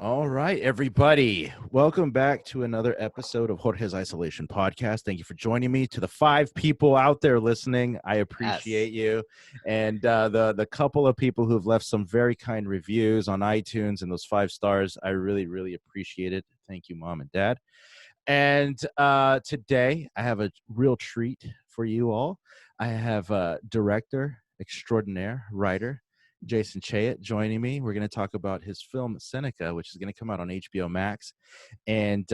All right, everybody. Welcome back to another episode of Jorge's Isolation Podcast. Thank you for joining me. To the 5 people out there listening, I appreciate you. And the couple of people who've left some very kind reviews on iTunes and those 5 stars, I really, really appreciate it. Thank you, Mom and Dad. And today, I have a real treat for you all. I have director extraordinaire, writer, Jason Chaet joining me. We're going to talk about his film Seneca, which is going to come out on HBO Max, and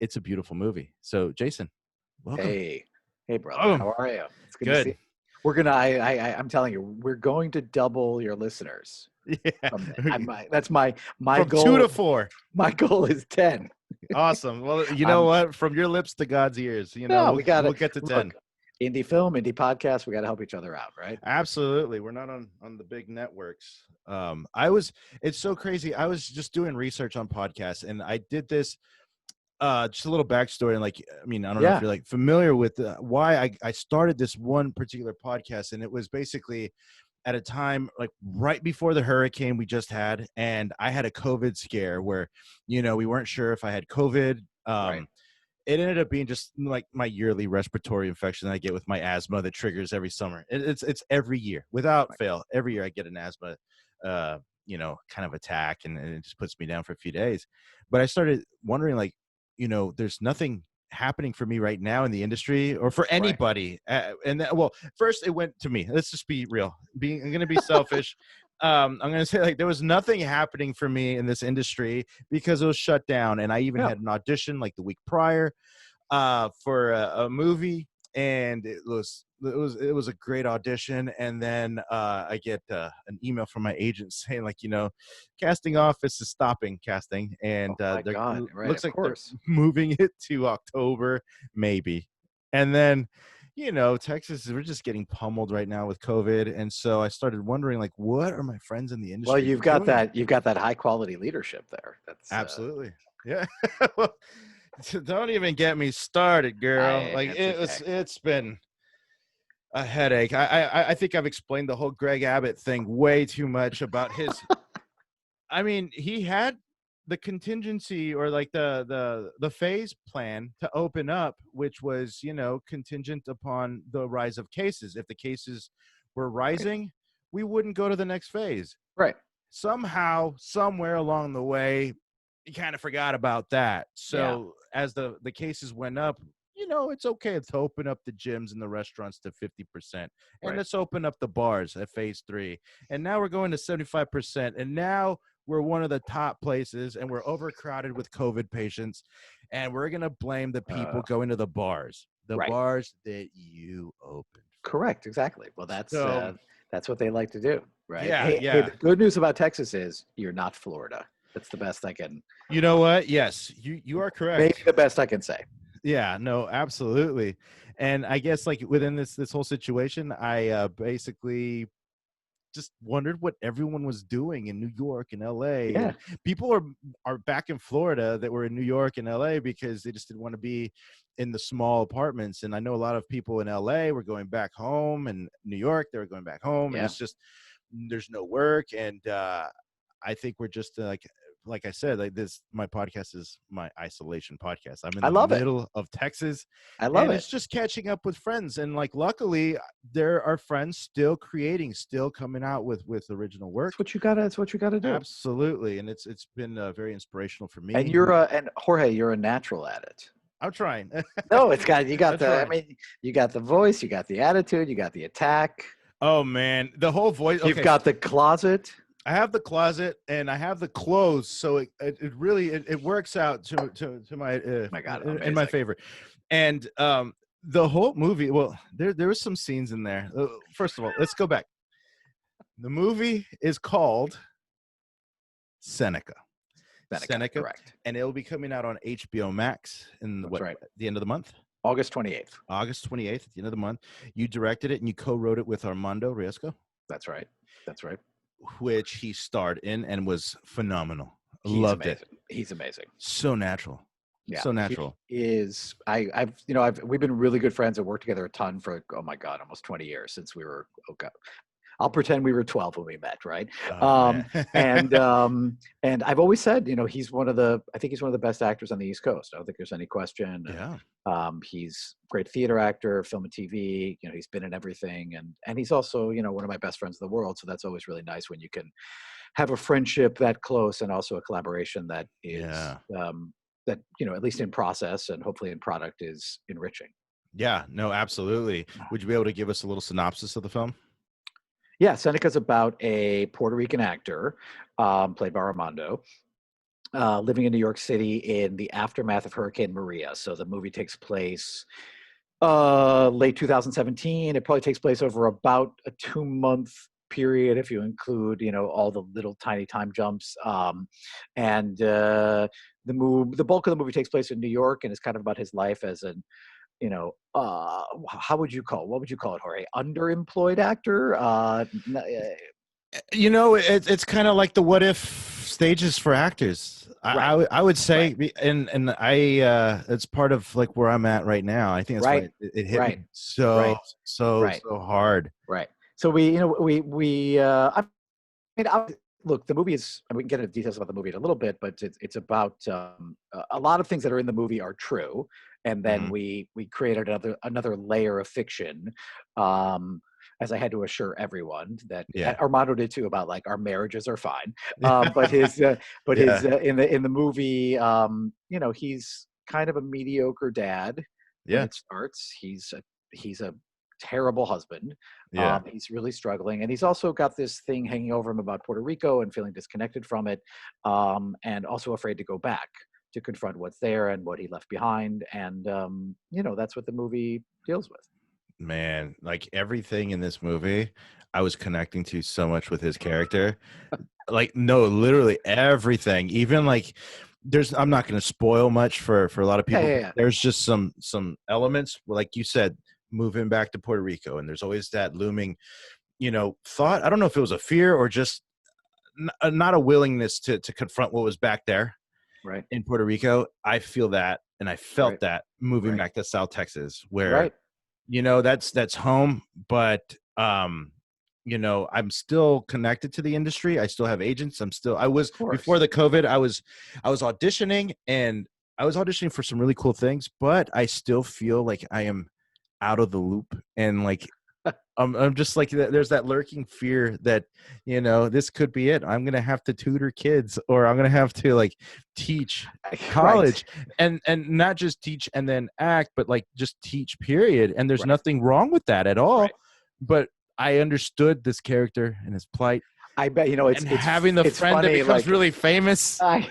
it's a beautiful movie. So, Jason, welcome. Hey, brother, how are you? It's good to see you. We're gonna. I'm telling you, we're going to double your listeners. Yeah, that's my from goal. 2 to 4. My goal is 10. Awesome. Well, you know what? From your lips to God's ears. You know, we'll get to 10. Look, indie film, indie podcast. We got to help each other out, right? Absolutely. We're not on the big networks. It's so crazy. I was just doing research on podcasts, and I did this, just a little backstory. And I don't know if you're familiar with why I started this one particular podcast. And it was basically at a time like right before the hurricane we just had. And I had a COVID scare where, we weren't sure if I had COVID. Right. It ended up being just like my yearly respiratory infection that I get with my asthma that triggers every summer. It's every year without fail. Every year I get an asthma, kind of attack, and it just puts me down for a few days. But I started wondering, there's nothing happening for me right now in the industry or for anybody. First it went to me. Let's just be real. I'm going to be selfish. I'm going to say there was nothing happening for me in this industry because it was shut down. And I even had an audition like the week prior for a movie, and it was a great audition. And then I get an email from my agent saying casting office is stopping casting, and looks like they're moving it to October maybe. And then Texas, we're just getting pummeled right now with COVID. And so I started wondering, what are my friends in the industry? Well, you've got that high quality leadership there. That's absolutely. Yeah. Well, don't even get me started, girl. It's been a headache. I think I've explained the whole Greg Abbott thing way too much about his, he had the contingency or the phase plan to open up, which was, contingent upon the rise of cases. If the cases were rising, we wouldn't go to the next phase. Right. Somehow, somewhere along the way, he kind of forgot about that. So as the cases went up, it's okay to open up the gyms and the restaurants to 50%. And let's open up the bars at phase 3. And now we're going to 75%. And now we're one of the top places, and we're overcrowded with COVID patients, and we're going to blame the people going to the bars, bars that you opened. Correct. Exactly. Well, that's what they like to do, right? Yeah. Hey, the good news about Texas is you're not Florida. That's the best I can. You know what? Yes, you are correct. Maybe the best I can say. Yeah, no, absolutely. And I guess within this whole situation, I basically just wondered what everyone was doing in New York and LA. Yeah. And people are back in Florida that were in New York and LA because they just didn't want to be in the small apartments. And I know a lot of people in LA were going back home, and New York, they were going back home. And it's just, there's no work. And I think we're just like I said, my podcast is my isolation podcast. I'm in the middle of Texas. I love it. It's just catching up with friends. And luckily there are friends still creating, still coming out with original work. That's what you gotta do. Absolutely. And it's been very inspirational for me. And Jorge, you're a natural at it. I'm trying. No, you got the voice, you got the attitude, you got the attack. Oh man, the whole voice. Okay. You've got the closet. I have the closet and I have the clothes, so it really works out to my my God, in my favor. And the whole movie, well, there was some scenes in there. First of all, let's go back. The movie is called Seneca. Seneca, correct. And it'll be coming out on HBO Max in the end of the month. August 28th. August 28th, at the end of the month. You directed it and you co-wrote it with Armando Riesco. That's right. Which he starred in and was phenomenal. Loved it. He's amazing. So natural. Yeah. So natural. He is. We've been really good friends and worked together a ton for, oh my God, almost 20 years since we were, I'll pretend we were 12 when we met, right? Oh, And I've always said, I think he's one of the best actors on the East Coast. I don't think there's any question. yeah. He's a great theater actor, film and TV. He's been in everything, and he's also, one of my best friends in the world. So that's always really nice when you can have a friendship that close and also a collaboration that is that at least in process and hopefully in product is enriching. Yeah, no, absolutely. Would you be able to give us a little synopsis of the film? Yeah, Seneca's about a Puerto Rican actor, played by Armando, living in New York City in the aftermath of Hurricane Maria. So the movie takes place late 2017. It probably takes place over about a 2-month period if you include, all the little tiny time jumps. And the bulk of the movie takes place in New York, and it's kind of about his life as an what would you call it, Jorge? Underemployed actor? It's kind of like the what if stages for actors. Right. I would say, Right. and I it's part of like where I'm at right now. I think that's Right. why it hit Right. me so hard. Right. So I mean, look, the movie is. We can get into details about the movie in a little bit, but it's about a lot of things that are in the movie are true, and then we created another layer of fiction, as I had to assure everyone that Armando did too, about like our marriages are fine. But his in the movie, he's kind of a mediocre dad when it starts. He's a terrible husband. He's really struggling, and he's also got this thing hanging over him about Puerto Rico and feeling disconnected from it, and also afraid to go back to confront what's there and what he left behind. And that's what the movie deals with. Man, like everything in this movie, I was connecting to so much with his character. Like, no, literally everything. Even like I'm not going to spoil much for a lot of people. Yeah. There's just some elements, like you said, moving back to Puerto Rico, and there's always that looming, thought. I don't know if it was a fear or just not a willingness to confront what was back there, right, in Puerto Rico. I feel that, and I felt that moving back to South Texas, where that's home, but I'm still connected to the industry. I still have agents. Before the COVID, I was auditioning, and I was auditioning for some really cool things, but I still feel like I am out of the loop, and like I'm just like, there's that lurking fear that this could be it. I'm gonna have to tutor kids, or I'm gonna have to like teach college, and not just teach and then act, but like just teach, period. And there's nothing wrong with that at all, but I understood this character and his plight. I bet it's having the friend funny, that becomes really famous. Exactly.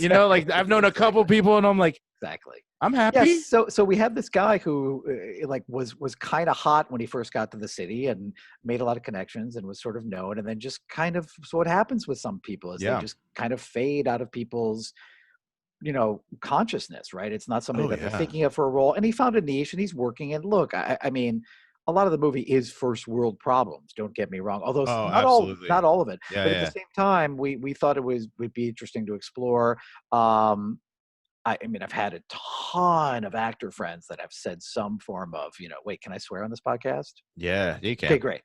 Like I've known a couple people, and I'm like, exactly. I'm happy. Yes, so we have this guy who was kind of hot when he first got to the city and made a lot of connections and was sort of known, and then just kind of, so what happens with some people is they just kind of fade out of people's consciousness, right? It's not somebody that they're thinking of for a role, and he found a niche and he's working. And look, I mean, a lot of the movie is first world problems, don't get me wrong, although not all of it. But at the same time, we thought would be interesting to explore. I mean, I've had a ton of actor friends that have said some form of, wait, can I swear on this podcast? Yeah, you can. Okay, great.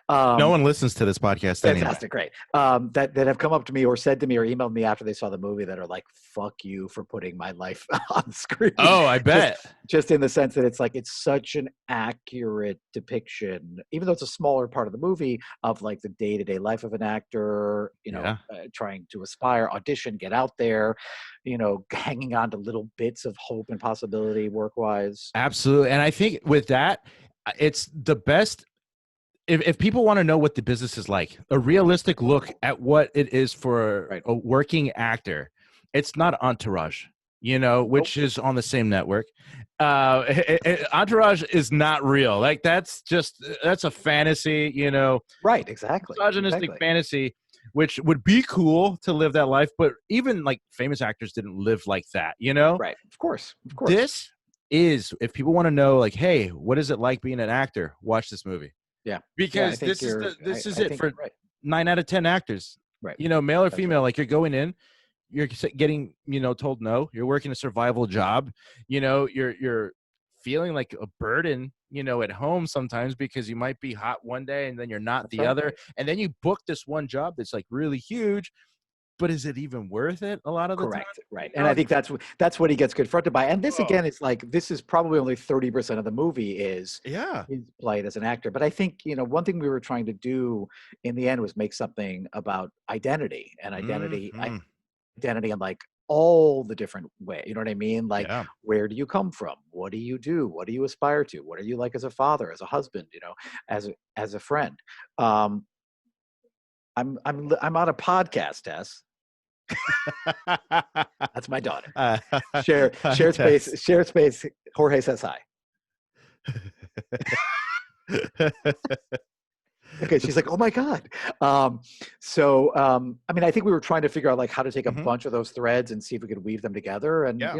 No one listens to this podcast fantastic, anyway. Great. That have come up to me or said to me or emailed me after they saw the movie that are like, fuck you for putting my life on screen. Oh, I bet. Just in the sense that it's like, it's such an accurate depiction, even though it's a smaller part of the movie, of like the day-to-day life of an actor, trying to aspire, audition, get out there, hanging on to little bits of hope and possibility work-wise. Absolutely. And I think with that, it's the best. If people want to know what the business is like, a realistic look at what it is for a working actor, it's not Entourage, which is on the same network. Entourage is not real. Like that's a fantasy, Right. Exactly. Misogynistic fantasy, which would be cool to live that life. But even like famous actors didn't live like that, Right. Of course. This is, if people want to know, like, hey, what is it like being an actor? Watch this movie. Yeah. Because this is it for 9 out of 10 actors. Right. Male or female, like you're going in, you're getting, told no. You're working a survival job. You're feeling like a burden, at home sometimes, because you might be hot one day and then you're not That's the right. other. And then you book this one job that's like really huge, but is it even worth it a lot of the time? Correct. Right. And I think that's what he gets confronted by. And this Oh, again is like this is probably only 30% of the movie is yeah. his plight as an actor. But I think, one thing we were trying to do in the end was make something about identity and Hmm. identity and like all the different ways. You know what I mean? Like, Yeah. where do you come from? What do you do? What do you aspire to? What are you like as a father, as a husband, as a friend? Um, I'm on a podcast, Tess. That's my daughter. uh, Share space. Tess. Share space. Jorge says hi. Okay, she's like, oh my god. I mean, I think we were trying to figure out like how to take a Hmm. bunch of those threads and see if we could weave them together. And Yeah.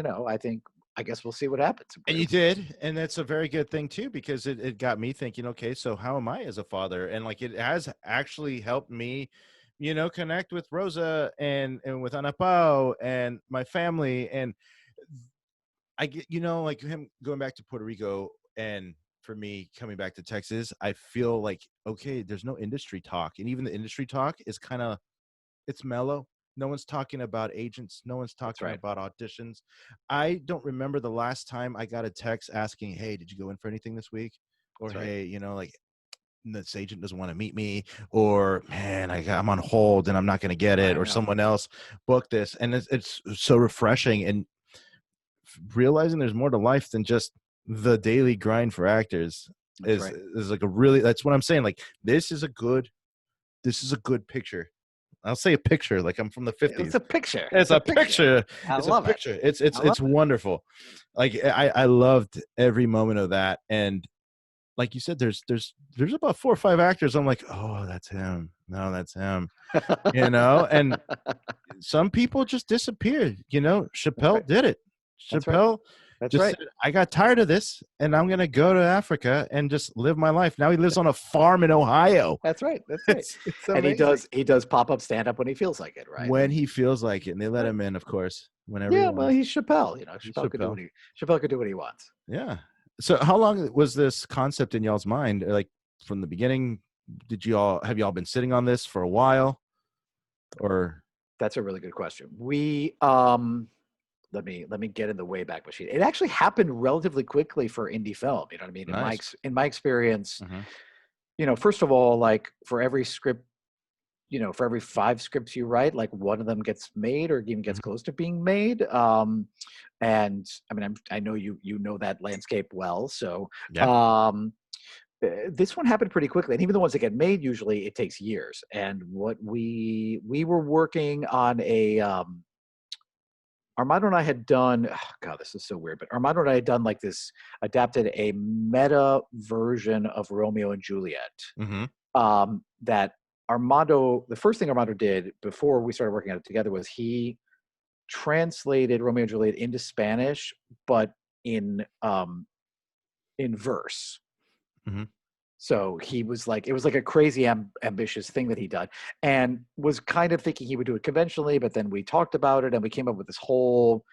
I guess we'll see what happens. And you did, and that's a very good thing too, because it got me thinking, okay, so how am I as a father? And like, it has actually helped me, connect with Rosa and with Anapao and my family. And I get, like him going back to Puerto Rico, and for me coming back to Texas, I feel like, okay, there's no industry talk. And even the industry talk is kind of, it's mellow. No one's talking about agents. No one's That's talking right. about auditions. I don't remember the last time I got a text asking, hey, did you go in for anything this week? Or, That's right. hey, like this agent doesn't want to meet me, or man, I'm on hold and I'm not going to get it, I or know. someone else booked this. And it's so refreshing, and realizing there's more to life than just the daily grind for actors That's is right. is like a really, that's what I'm saying. Like, this is a good picture. I'll say a picture like I'm from the It's 50s. a picture. It's It's a a picture. picture. I It's a love it. picture. It's it's I love it's wonderful. Like, I loved every moment of that. And like you said, there's about 4 or 5 actors. I'm like, oh, that's him. No, that's him. it. And some people just disappeared. That's Chappelle right. did it. That's right. Chappelle That's just right. said, I got tired of this and I'm gonna go to Africa and just live my life. Now he lives on a farm in Ohio. That's right. That's right. It's And amazing. he does pop up stand up when he feels like it, right? When And he feels like it, and they let right. him in, of course, whenever he Yeah, well, wants. he's Chappelle. He's Chappelle could do what he wants. Yeah. So how long was this concept in y'all's mind? Like, from the beginning, have y'all been sitting on this for a while? Or That's a really good question. We let me get in the Wayback Machine. It actually happened relatively quickly for indie film. You know what I mean? nice. In my experience, Hmm. first of all, like for every script, for every 5 scripts you write, like one of them gets made or even gets Hmm. close to being made. And I mean, I know you know that landscape well. So Yeah. um, this one happened pretty quickly, and even the ones that get made, usually it takes years. And what we were working on Armando and I had done. Oh God, this is so weird. But Armando and I had done like this, adapted a meta version of Romeo and Juliet. Hmm. That the first thing Armando did before we started working on it together was he translated Romeo and Juliet into Spanish, but in verse. Hmm. So he was like, it was like a crazy ambitious thing that he done, and was kind of thinking he would do it conventionally, but then we talked about it and we came up with this whole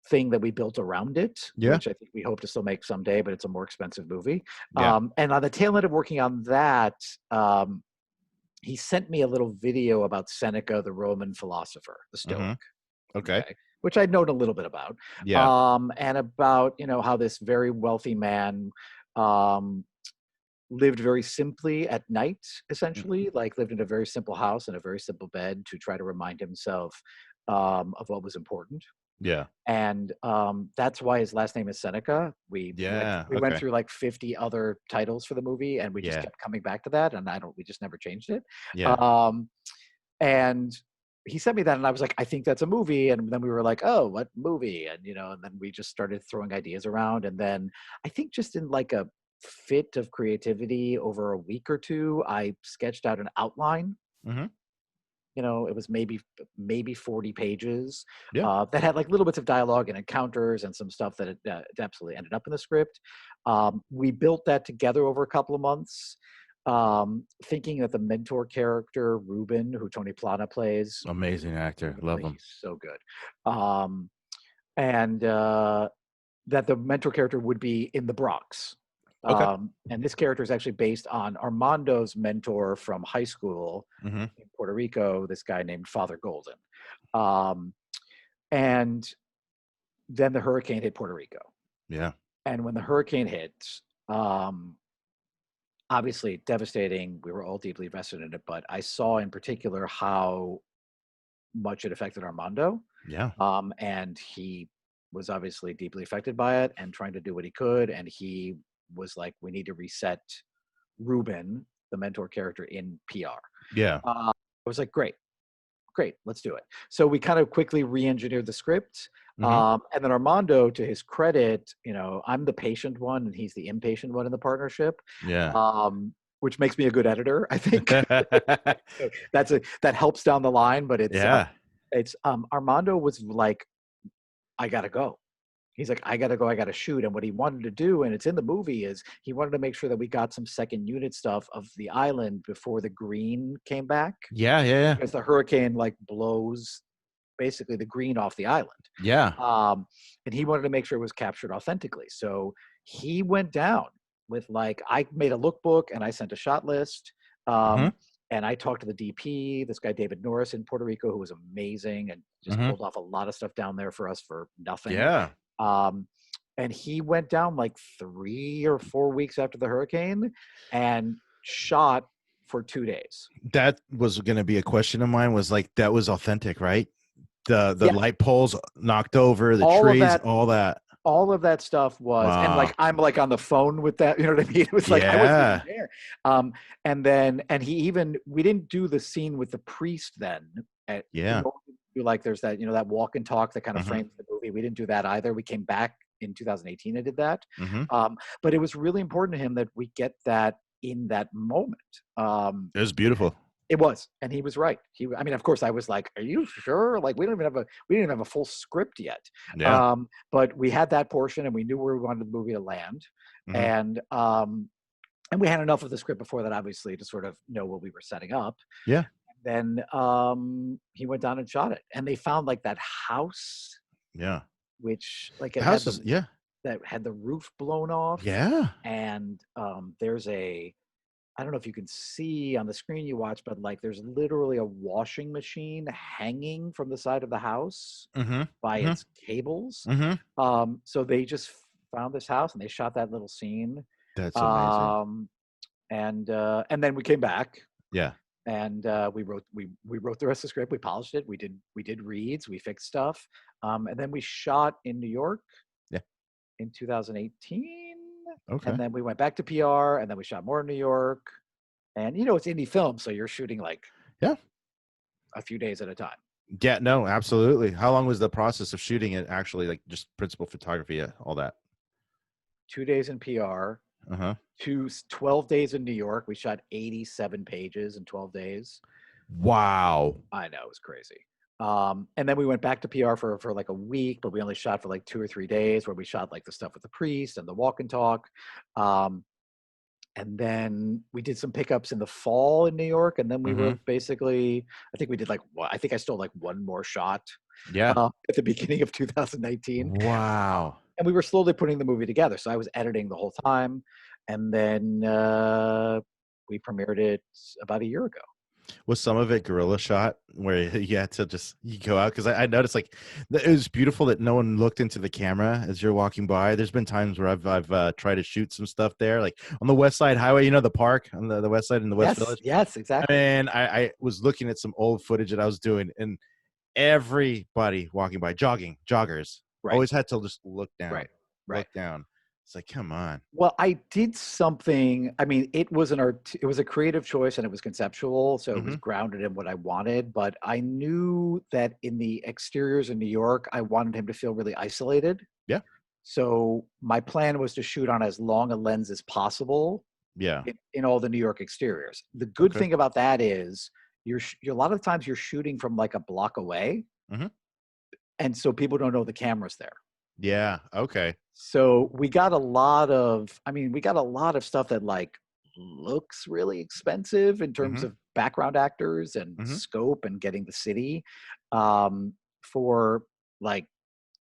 thing that we built around it, Yeah. which I think we hope to still make someday, but it's a more expensive movie. Yeah. And on the tail end of working on that, he sent me a little video about Seneca, the Roman philosopher, the Hmm. Stoic. Okay. Okay, which I'd known a little bit about, Yeah. and about how this very wealthy man um, lived very simply at night, Mhm. essentially, like lived in a very simple house in a very simple bed to try to remind himself of what was important. Yeah. And that's why his last name is Seneca. Yeah. We went Okay. through like 50 other titles for the movie, and we just Yeah. kept coming back to that, and we just never changed it. Yeah. Um, and he sent me that, and I was like, I think that's a movie. And then we were like, oh, what movie? And and then we just started throwing ideas around. And then I think just in like a fit of creativity over a week or two, I sketched out an outline. Hmm. It was maybe 40 pages Yeah. that had like little bits of dialogue and encounters and some stuff that it absolutely ended up in the script. We built that together over a couple of months, thinking that the mentor character Ruben, who Tony Plana plays, Amazing actor. Love him. he's so good. Um, and that the mentor character would be in the Bronx. Okay. And this character is actually based on Armando's mentor from high school Mhm. in Puerto Rico, this guy named Father Golden. Um, and then the hurricane hit Puerto Rico. Yeah. And when the hurricane hit, um, obviously devastating. We were all deeply invested in it, but I saw in particular how much it affected Armando. Yeah. And he was obviously deeply affected by it and trying to do what he could. And he was like, we need to reset Ruben, the mentor character, in PR. Yeah. I was like, great, let's do it. So we kind of quickly re-engineered the script. Mhm. And then Armando, to his credit, you know, I'm the patient one and he's the impatient one in the partnership, Yeah. which makes me a good editor, I think. That helps down the line, but Yeah. it's Armando was like, I gotta go. He's like, I gotta go, I gotta shoot. And what he wanted to do, and it's in the movie, is he wanted to make sure that we got some second unit stuff of the island before the green came back, Yeah, yeah, yeah. because the hurricane like blows basically the green off the island. Yeah. And he wanted to make sure it was captured authentically. So he went down with like, I made a lookbook and I sent a shot list. Mhm. And I talked to the DP, this guy David Norris in Puerto Rico, who was amazing and just Mhm. pulled off a lot of stuff down there for us for nothing. Yeah. Um, and he went down like 3 or 4 weeks after the hurricane and shot for 2 days. That was gonna be a question of mine, was like, that was authentic, right? The Yeah, light poles knocked over, the all of trees, that all that. all of that stuff was, and like Wow. I'm like on the phone with that, you know what I mean? It was like I wasn't even Yeah. there. And he even, we didn't do the scene with the priest then. We Yeah. normally do like there's that, you know, that walk and talk that kind of Mhm. frames the movie. We didn't do that either. We came back in 2018 and did that. Mhm. But it was really important to him that we get that in that moment. Um, It was beautiful. it was, and he was right. I mean, of course, I was like, "Are you sure?" Like, we didn't even have a full script yet. Yeah. But we had that portion, and we knew where we wanted the movie to land, Mhm. and um, and we had enough of the script before that, obviously, to sort of know what we were setting up. Yeah. Then he went down and shot it, and they found like that house, Yeah. which like The it house had is, yeah. that had the roof blown off, Yeah. and there's a, I don't know if you can see on the screen you watch, but like there's literally a washing machine hanging from the side of the house Mhm. by Mhm. its cables. Mhm. So they just found this house and they shot that little scene. That's amazing. Um, and then we came back Yeah. and we wrote the rest of the script. We polished it. We did reads. We fixed stuff. And then we shot in New York Yeah. in 2018. And Okay. then we went back to PR and then we shot more in New York. And you know, it's indie film, so you're shooting like Yeah. a few days at a time. Yeah, no, absolutely. How long was the process of shooting it, actually, like just principal photography, all that? 2 days in PR, Uh-huh. 12 days in New York. We shot 87 pages in 12 days. Wow. I know, it was crazy. And then we went back to PR for like a week, but we only shot for like 2 or 3 days where we shot like the stuff with the priest and the walk and talk. Um, and then we did some pickups in the fall in New York. And then we were Mhm. basically, I think we did like, I think I stole like one more shot Yeah. at the beginning of 2019. Wow. And we were slowly putting the movie together. So I was editing the whole time. And then we premiered it about a year ago. Was some of it guerrilla shot where you had to just you go out? Because I noticed like it was beautiful that no one looked into the camera as you're walking by. There's been times where I've tried to shoot some stuff there, like on the West Side Highway, you know, the park on the West Side in the West Yes, Village. yes, exactly. And I was looking at some old footage that I was doing, and everybody walking by, joggers, Right, always had to just look down, right, right. look down. It's like, come on. Well, I did something. I mean, it was a creative choice and it was conceptual, so it was Hmm. grounded in what I wanted. But I knew that in the exteriors in New York, I wanted him to feel really isolated. Yeah. So my plan was to shoot on as long a lens as possible Yeah. in all the New York exteriors. The good Okay. thing about that is you're a lot of times you're shooting from like a block away, Hmm. and so people don't know the camera's there. Yeah. Okay. So we got a lot of, I mean, we got a lot of stuff that like looks really expensive in terms Hmm. of background actors and Hmm. scope and getting the city, for like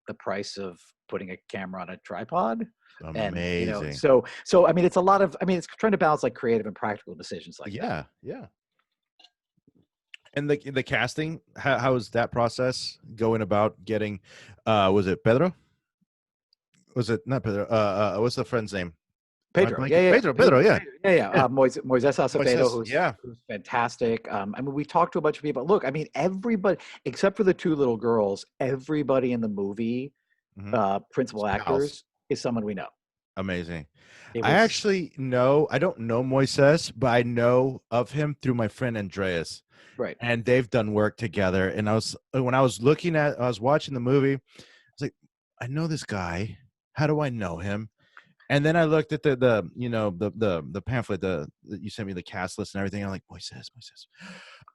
the price of putting a camera on a tripod. And Amazing. so I mean, it's a lot of, I mean, it's trying to balance like creative and practical decisions like that. Yeah, yeah. And the casting, how is that process going about getting? Was it Pedro? Was it not Pedro? What's the friend's name? Am I Pedro, blanking? yeah, yeah, Pedro, yeah, yeah, yeah. yeah. Moises Acevedo, Moises, yeah. who's fantastic. I mean, we talked to a bunch of people. Look, I mean, everybody except for the two little girls, everybody in the movie, Mm-hmm. principal Pals. actors, is someone we know. Amazing. It I was actually know, I don't know Moises, but I know of him through my friend Andreas. right. And they've done work together. And when I was watching the movie, I was like, I know this guy. How do I know him? And then I looked at the pamphlet that you sent me, the cast list and everything. I'm like, Moises.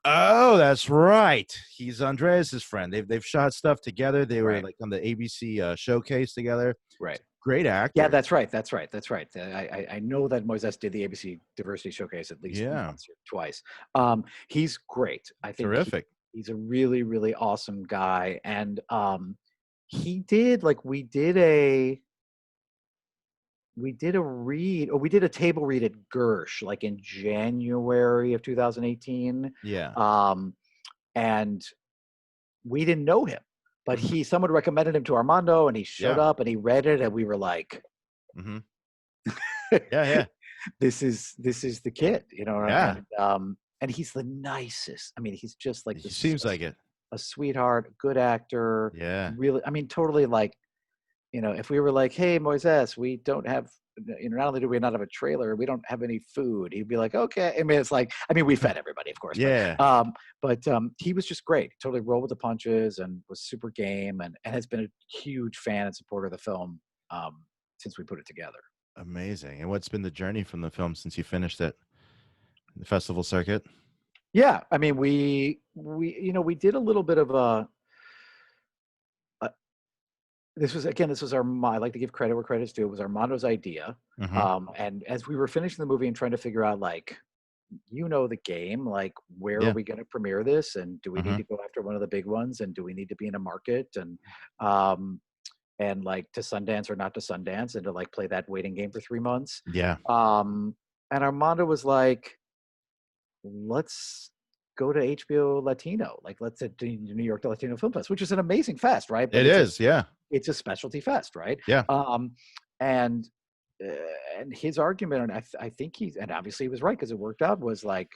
Oh, that's right. He's Andreas's friend. They've shot stuff together. They were Right. like on the ABC showcase together. Right. Great actor. Yeah, that's right. That's right. That's right. I know that Moises did the ABC Diversity Showcase at least Yeah. once or twice. He's great. I think Terrific. he's a really, really awesome guy. And he did like we did a table read at Gersh like in January of 2018. Yeah. And we didn't know him, but Mhm. someone recommended him to Armando, and he showed Yeah. up and he read it, and we were like, Mm-hmm. Yeah. this is the kid, you know. Yeah. And he's the nicest. I mean, he's just like He this seems like it. a sweetheart, good actor. Yeah. Really, I mean, totally like, you know, if we were like, hey, Moises, we don't have, you know, not only do we not have a trailer, we don't have any food. He'd be like, okay. I mean, it's like, I mean, we fed everybody, of course, Yeah. but he was just great. Totally rolled with the punches and was super game, and has been a huge fan and supporter of the film since we put it together. Amazing. And what's been the journey from the film since you finished it? The festival circuit? Yeah, I mean, we you know, we did a little bit of this was I like to give credit where credit's due. It was Armando's idea. Mm-hmm. And as we were finishing the movie and trying to figure out, like, you know, the game, like, where are Yeah. we going to premiere this, and do we need Mm-hmm. to go after one of the big ones, and do we need to be in a market, and like to Sundance or not to Sundance, and to like play that waiting game for 3 months. Yeah. And Armando was like, let's go to HBO Latino, like let's do New York Latino Film Fest, which is an amazing fest, right? But It is. Yeah. it's a specialty fest, right? Yeah. And uh, and his argument, and I think and obviously he was right because it worked out, was like,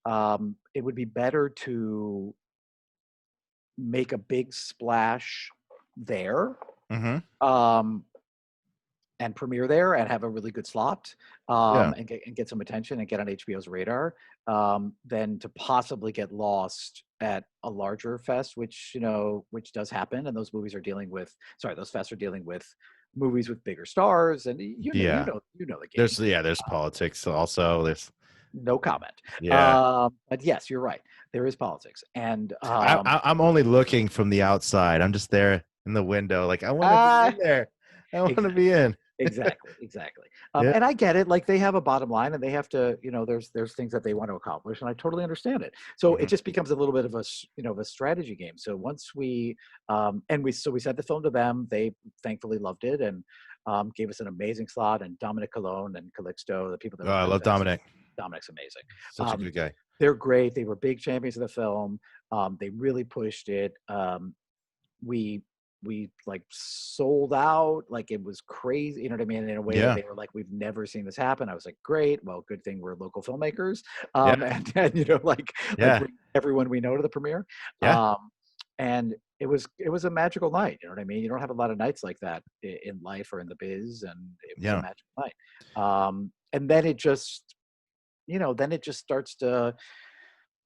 it would be better to make a big splash there, Mm-hmm. and premiere there and have a really good slot, Yeah. and get some attention and get on HBO's radar, than to possibly get lost at a larger fest, which, you know, which does happen. And those movies are dealing with, those fests are dealing with movies with bigger stars, and Yeah. you know the game. There's politics also. There's No comment. yeah. But yes, you're right. There is politics, and I'm only looking from the outside. I'm just there in the window, like I want to be uh, in there. I want to exactly. be in. Exactly. Yeah. And I get it. Like, they have a bottom line, and they have to, you know, there's things that they want to accomplish, and I totally understand it. So it Mm-hmm. just becomes a little bit of a strategy game. So once we we sent the film to them, they thankfully loved it, and gave us an amazing slot. And Dominic Colon and Calixto, the people that Oh, I run love the fest, Dominic. Dominic's amazing. Such a good guy. They're great. They were big champions of the film. They really pushed it. We like sold out, like it was crazy, you know what I mean, in a way that Yeah. they were like, we've never seen this happen. I was like, great, well, good thing we're local filmmakers. Yeah. And you know, like Yeah. bring everyone we know to the premiere. Yeah. And it was a magical night, you know what I mean. You don't have a lot of nights like that in life or in the biz, and it was a Yeah. magical night. And then it just, starts to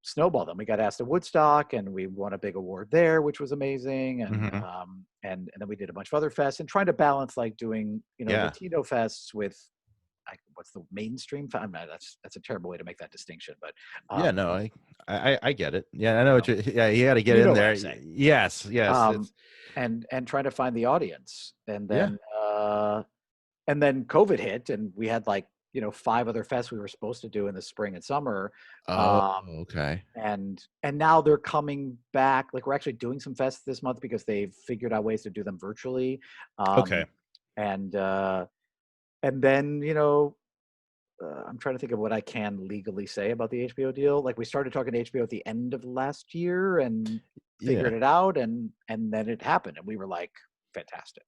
snowball. Then we got asked to Woodstock, and we won a big award there, which was amazing. And Mm-hmm. and then we did a bunch of other fests, and trying to balance like doing, Yeah. Latino fests with, what's the mainstream? That's a terrible way to make that distinction, but Yeah. No, I get it. Yeah, I know what know, you. Yeah, you got to get you in know what there. I'm saying. Yes. Yes. Um, It's and trying to find the audience, yeah. and then COVID hit, and we had like 5 other fests we were supposed to do in the spring and summer. Oh, Um, okay. and now they're coming back. Like we're actually doing some fests this month because they've figured out ways to do them virtually. Okay. Um, and and then I'm trying to think of what I can legally say about the HBO deal. Like we started talking to HBO at the end of last year and figured Yeah. it out, and then it happened, and we were like, fantastic.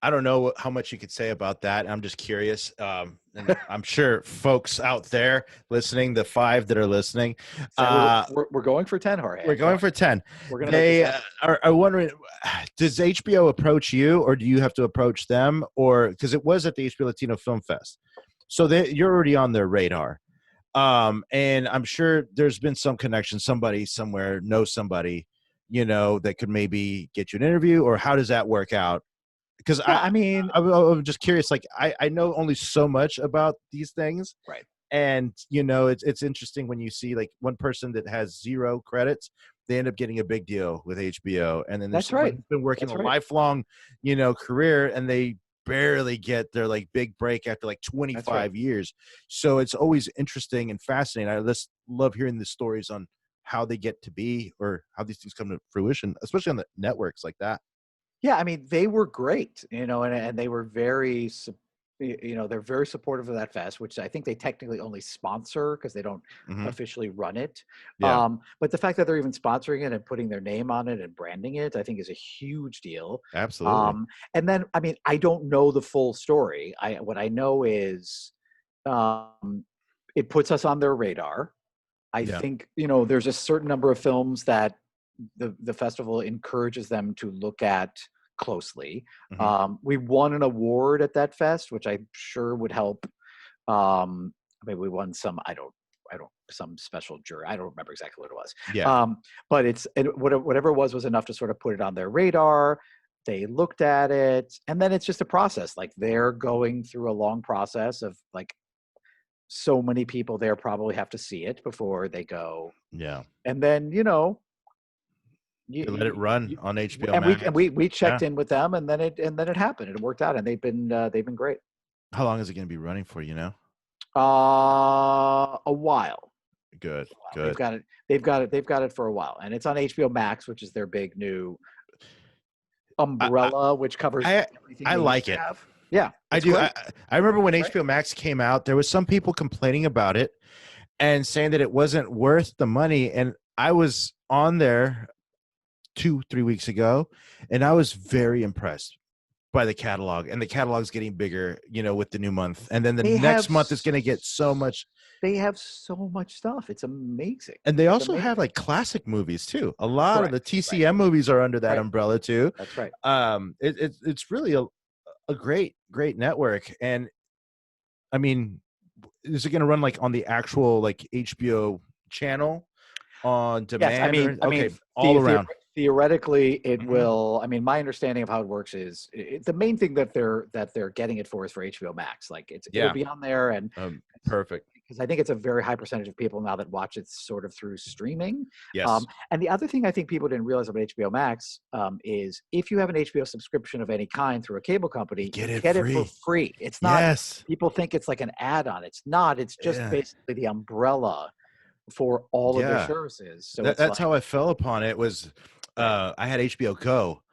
I don't know how much you could say about that. I'm just curious. And I'm sure folks out there listening, the 5 that are listening, So we're going for 10, Jorge. we're going for 10. We're gonna make this They happen. are wondering, does HBO approach you, or do you have to approach them? Or because it was at the HBO Latino Film Fest, so you're already on their radar. And I'm sure there's been some connection. Somebody somewhere knows somebody, that could maybe get you an interview. Or how does that work out? Because Yeah, I mean, I'm just curious. Like I know only so much about these things, right. and it's interesting when you see like one person that has 0 credits, they end up getting a big deal with HBO, and then there's That's someone right. who's been working That's a right. lifelong career, and they barely get their like big break after like That's right. 25 years. So it's always interesting and fascinating. I just love hearing the stories on how they get to be, or how these things come to fruition, especially on the networks like that. Yeah, I mean, they were great, and they were very, they're very supportive of that fest, which I think they technically only sponsor because they don't Hmm. officially run it. Yeah, But the fact that they're even sponsoring it and putting their name on it and branding it, I think is a huge deal. absolutely. And then, I mean, I don't know the full story. What I know is um, it puts us on their radar. I Yeah. think there's a certain number of films that the festival encourages them to look at closely. Hmm. We won an award at that fest, which I'm sure would help. I mean, we won some. I don't some special jury. I don't remember exactly what it was. Yeah. But whatever it was enough to sort of put it on their radar. They looked at it, and then it's just a process. Like they're going through a long process of like so many people there probably have to see it before they go, Yeah. and then They let it run you on HBO and Max. we checked Yeah. in with them, and then it happened. It worked out, and they've been great. How long is it going to be running for, A while. Good, A while. good. They've got it for a while, and it's on HBO Max, which is their big new I I umbrella, which covers I everything I they used like to it. have. Yeah, I it's do. great. I remember when It's great. HBO Max came out, there was some people complaining about it and saying that it wasn't worth the money. And I was on there 2, 3 weeks ago, and I was very impressed by the catalog. And the catalog's getting bigger, with the new month. And then the They next have month is going to get so much. they have so much stuff. It's amazing. And they It's also have amazing. like classic movies too. A lot of the Correct. Right. TCM movies are under that Right. umbrella too. That's right. It's really a great network. And I mean, is it going to run like on the actual like HBO channel on Yes, demand, or I mean, okay, all around? theoretically, it Hmm. will. I mean, my understanding of how it works is the main thing that they're getting it for is for HBO Max. Like it'll Yeah. be on there, and Perfect. because I think it's a very high percentage of people now that watch it sort of through streaming. Yes. And the other thing I think people didn't realize about HBO Max is if you have an HBO subscription of any kind through a cable You company, get you it get it for free. free. It's not. Yes. People think it's like an add-on. It's not. It's just Yeah. basically the umbrella for all of their Yeah. services. So it's That's like, how I fell upon it. Was right. I had HBO Go,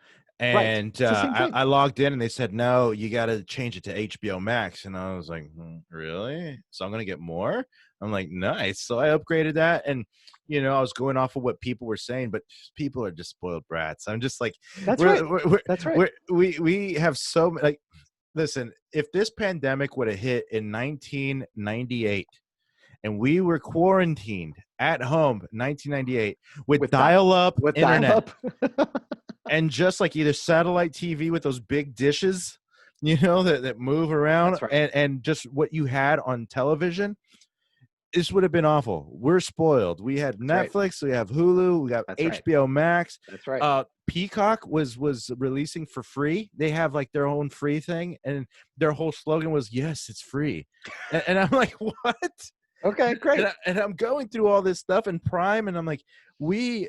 Right. and It's the same thing. I logged in, and they said no, you got to change it to HBO Max, and I was like, really? So I'm gonna get more? I'm like, nice. So I upgraded that, and I was going off of what people were saying, but people are just spoiled brats. I'm just like, That's right. That's right. we have so many. Like, listen, if this pandemic would have hit in 1998, and we were quarantined at home 1998 with With dial-up with dial internet, up. and just like either satellite TV with those big dishes, that move around, That's right. and just what you had on television, this would have been awful. We're spoiled. We had That's right. Netflix, we have Hulu, we got That's right. HBO Max. That's right. Peacock was releasing for free. They have like their own free thing, and their whole slogan was, yes, it's free. And I'm like, what? Okay, great. And I'm going through all this stuff in Prime, and I'm like, we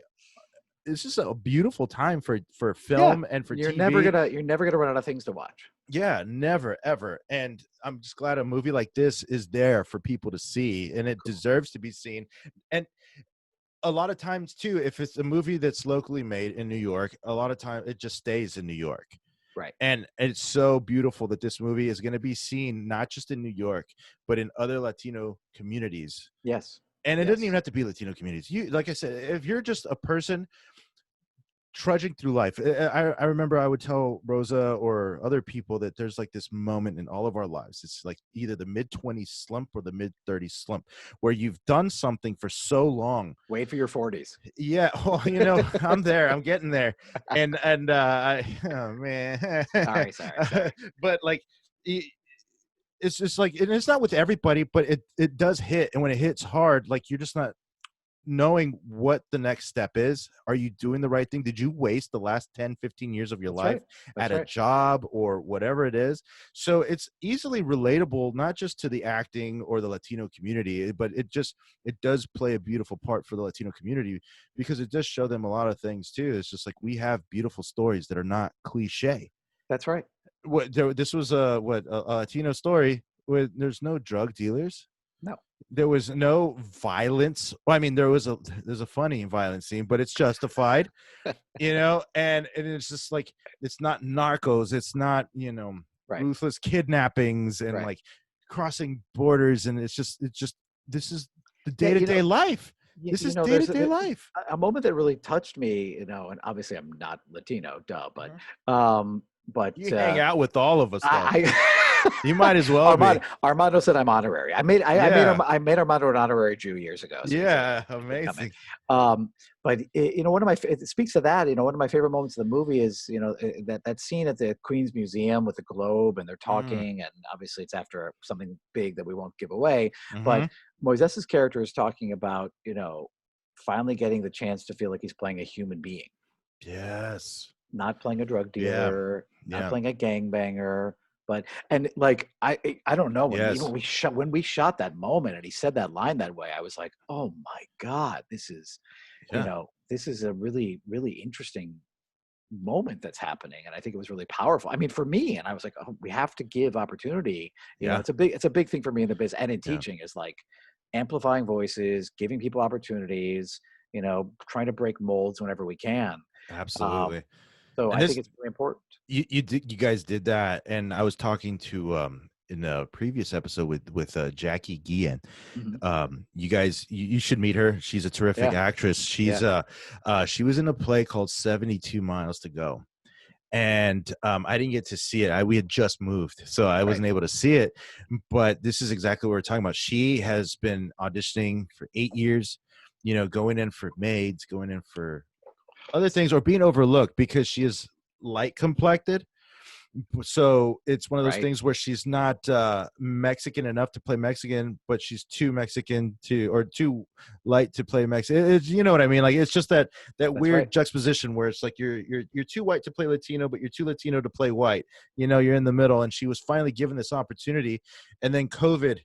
it's just a beautiful time for Yeah, film and for TV. you're never gonna run out of things to watch. Yeah, never ever. And I'm just glad a movie like this is there for people to see, and it Cool. deserves to be seen. And a lot of times too, if it's a movie that's locally made in New York, a lot of time it just stays in New York. Right. And it's so beautiful that this movie is going to be seen not just in New York, but in other Latino communities. Yes. And it doesn't even Yes. have to be Latino communities. You, like I said, if you're just a person trudging through life, I remember I would tell Rosa or other people that there's like this moment in all of our lives. It's like either the mid-20s slump or the mid-30s slump, where you've done something for so long. Wait for your 40s. Yeah, well, I'm there. I'm getting there, and oh man, Sorry. but like, it's just like, and it's not with everybody, but it does hit, and when it hits hard, like you're just not knowing what the next step is. Are you doing the right thing? Did you waste the last 10, 15 years of your That's life right. That's at a right. job or whatever it is? So it's easily relatable, not just to the acting or the Latino community, but it does play a beautiful part for the Latino community, because it does show them a lot of things too. It's just like, we have beautiful stories that are not cliche. That's right. This was a Latino story where there's no drug dealers, No. there was no violence. Well, I mean, there's a funny violent scene, but it's justified, and it's just like, it's not narcos, it's not, Right. ruthless kidnappings and Right. like crossing borders, and it's just this is the Yeah. day-to-day life. This is There's day-to-day life. a moment that really touched me, and obviously I'm not Latino, duh, Mhm. um, but You hang out with all of us though. I You might as well Armando be. Armando said I'm honorary. Yeah, I made Armando an honorary Jew years ago, so he said yeah, it's a good comment. amazing. But one of my it speaks to that. One of my favorite moments of the movie is that scene at the Queen's Museum with the globe, and they're Mm. talking, and obviously it's after something big that we won't give away. But Hmm. Moises's character is talking about finally getting the chance to feel like he's playing a human being, Yes. not playing a drug Yeah. dealer, not Yeah. playing a gangbanger. But and like I don't know, Yes. when we shot that moment and he said that line that way, I was like, oh my God, Yeah. this is a really, really interesting moment that's happening. And I think it was really powerful. I mean, for me, and I was like, oh, we have to give opportunity. Yeah. It's a big thing for me in the biz and in Yeah. teaching, is like amplifying voices, giving people opportunities, trying to break molds whenever we can. Um, Absolutely. so And I think this, it's very important. you guys did that, and I was talking to in a previous episode with Jackie Guillen. Mhm. You guys, you should meet her. She's a terrific Yeah. actress. She's Yeah. she was in a play called 72 Miles to Go. And I didn't get to see it. We had just moved, so I Right. wasn't able to see it. But this is exactly what we're talking about. She has been auditioning for 8 years, going in for maids, going in for other things, or being overlooked because she is light complected. So it's one of those Right. things where she's not Mexican enough to play Mexican, but she's too Mexican or too light to play Mexican. You know what I mean? Like, it's just that That's right. weird juxtaposition where it's like you're too white to play Latino, but you're too Latino to play white. You're in the middle, and she was finally given this opportunity, and then COVID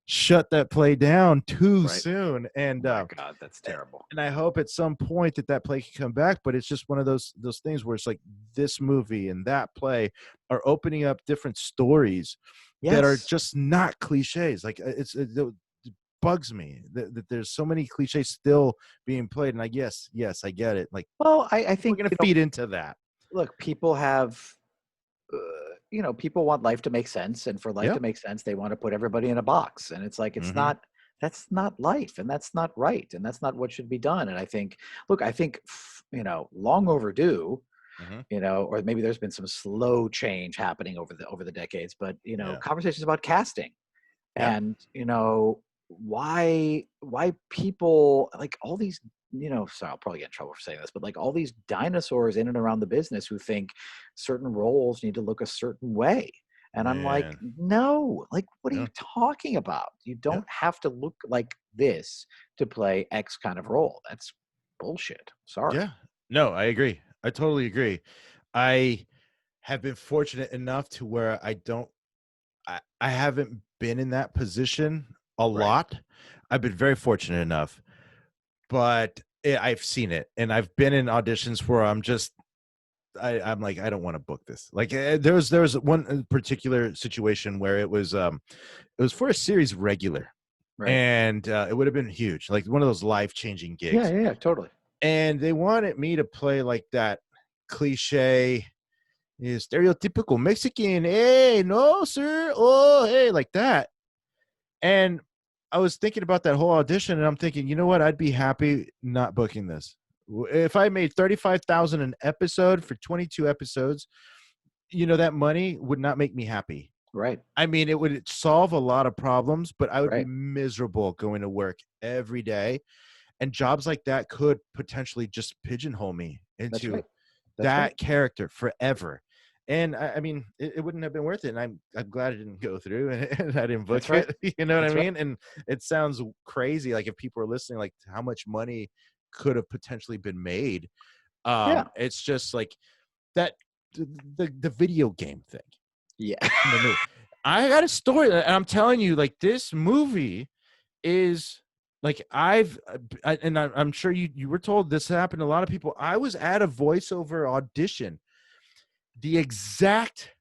shut that play down too Right. soon. Oh my God, that's terrible. And I hope at some point that play can come back, but it's just one of those things where it's like, this movie and that play are opening up different stories that are Yes. just not cliches. Like, it bugs me that there's so many cliches still being played. And yes, I get it. Like, Well, I we're think, gonna feed into that. look, people have, people want life to make sense, and for life to Yep. make sense, they want to put everybody in a box, and it's like Mm-hmm. that's not life, and that's not right, and that's not what should be done. And I think, look, long overdue, Mm-hmm. or maybe there's been some slow change happening over the decades, but Yeah. conversations about casting, Yeah. and why people like all these, sorry, I'll probably get in trouble for saying this, but like all these dinosaurs in and around the business who think certain roles need to look a certain way. And I'm like, Man. no, like, what are you Yeah. talking about? You Yeah. don't have to look like this to play X kind of role. That's bullshit. Sorry. Yeah. No, I agree. I totally agree. I have been fortunate enough to where I haven't been in that position a Right. lot. I've been very fortunate enough, but I've seen it, and I've been in auditions where I'm like, I don't want to book this. Like there was one particular situation where it was for a series regular, Right. and it would have been huge, like one of those life-changing Yeah, gigs. yeah, yeah, totally. And they wanted me to play like that cliche, stereotypical Mexican. Hey, no, sir. Oh, hey, like that. And I was thinking about that whole audition, and I'm thinking, you know what? I'd be happy not booking this. If I made 35,000 an episode for 22 episodes, that money would not make me happy. Right. I mean, it would solve a lot of problems, but I would be Right. miserable going to work every day. And jobs like that could potentially just pigeonhole me That's into right. That's right. that character forever. And I mean, it wouldn't have been worth it. And I'm glad it didn't go through, and I didn't That's book right. it. You know what I That's right. mean? And it sounds crazy. Like if people are listening, like how much money could have potentially been made. Yeah. It's just like that the video game thing. Yeah. In the movie. I got a story, and I'm telling you, like this movie is like I'm sure you were told this happened to a lot of people. I was at a voiceover audition. The exact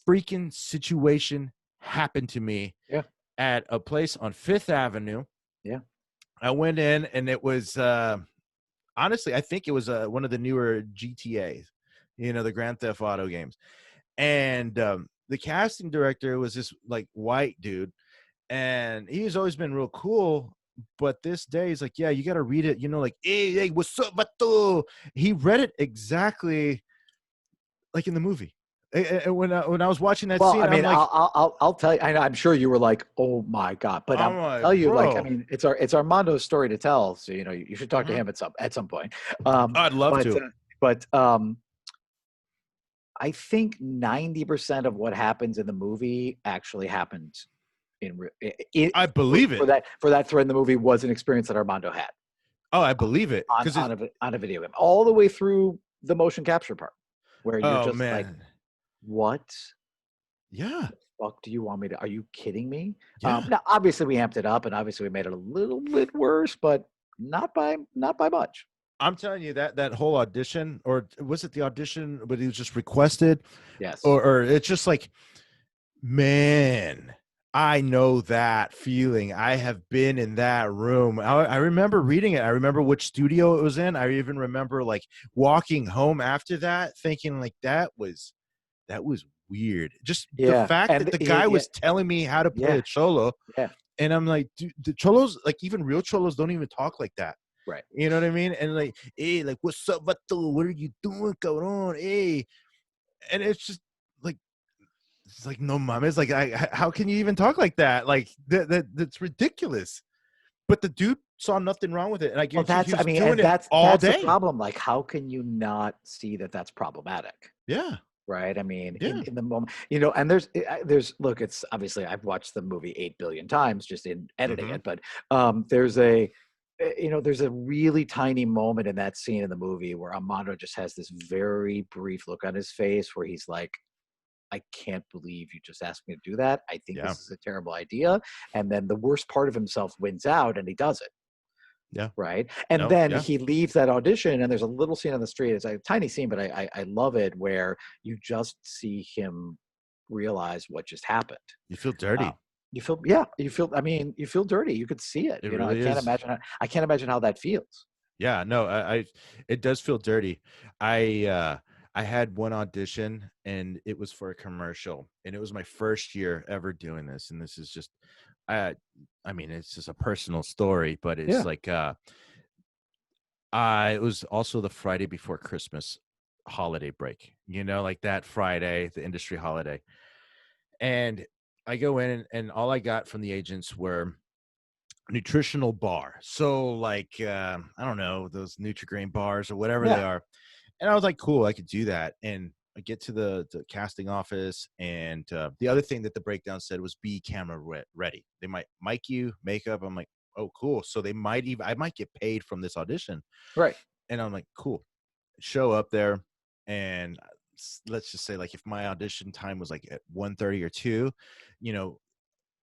freaking situation happened to me Yeah. at a place on Fifth Avenue. Yeah. I went in, and it was honestly, I think it was one of the newer GTAs, the Grand Theft Auto games. And the casting director was this like white dude, and he's always been real cool. But this day, he's like, "Yeah, you got to read it." Like, "Hey, what's up, bato?" He read it exactly like in the movie. When I was watching that Well, I scene, I'm mean, like, I'll tell you. I'm sure you were like, "Oh my god!" But I'm I'll like, tell you, like, I bro, mean, it's Armando's story to tell. So you should talk to mhm. him at some point. Um, I'd love but to. uh, but I think 90% of what happens in the movie actually happened it I believe it. for that thread in the movie was an experience that Armando had Oh, I believe it on because it. on a video game, all the way through the motion capture part, where you're Oh just like, man, "What yeah, fuck do you want me to? Are you kidding me?" yeah. Now, obviously, we amped it up, and obviously, we made it a little bit worse, but not by much. I'm telling you that whole audition, or was it the audition, but he was just requested, Yes. or it's just like, man, I know that feeling. I have been in that room. I remember reading it. I remember which studio it was in. I even remember like walking home after that, thinking like that was weird. Just the Yeah. fact that And the guy yeah, was telling me how to play yeah, a cholo, yeah. and I'm like, dude, the cholos, like even real cholos, don't even talk like that. Right. You know what I mean? And like, hey, like, what's up, vato? What are you doing, cabrón? Hey, and it's like no mames. Like, how can you even talk like that? Like that's ridiculous. But the dude saw nothing wrong with it, and I Well, guarantee he was doing and it all that's the day. problem. Like, how can you not see that that's problematic? Yeah, Right? I mean, yeah. in the moment, and there's look, it's obviously I've watched the movie 8 billion times just in editing Mm-hmm. it, but there's a really tiny moment in that scene in the movie where Armando just has this very brief look on his face where he's like, I can't believe you just asked me to do that. I think Yeah, this is a terrible idea. And then the worst part of himself wins out and he does it. yeah. Right. And No, then yeah. he leaves that audition, and there's a little scene on the street. It's a tiny scene, but I love it, where you just see him realize what just happened. You feel Uh, dirty. I mean, you feel dirty. You could see it. It I really can't is. imagine. I can't imagine how that feels. Yeah, no, it does feel dirty. I had one audition, and it was for a commercial, and it was my first year ever doing this, and this is just I I mean, it's just a personal story, but it's Yeah. like I it was also the Friday before Christmas holiday break, like that Friday, the industry holiday. And I go in, and all I got from the agents were nutritional bar. So like I don't know, those Nutri-Grain bars or whatever they Yeah. are. And I was like, cool, I could do that. And I get to the casting office, and the other thing that the breakdown said was be camera ready. They might mic you, makeup. I'm like, oh, cool. So I might get paid from this audition. Right. And I'm like, cool. Show up there, and let's just say, like, if my audition time was like at 1:30 or 2, you know,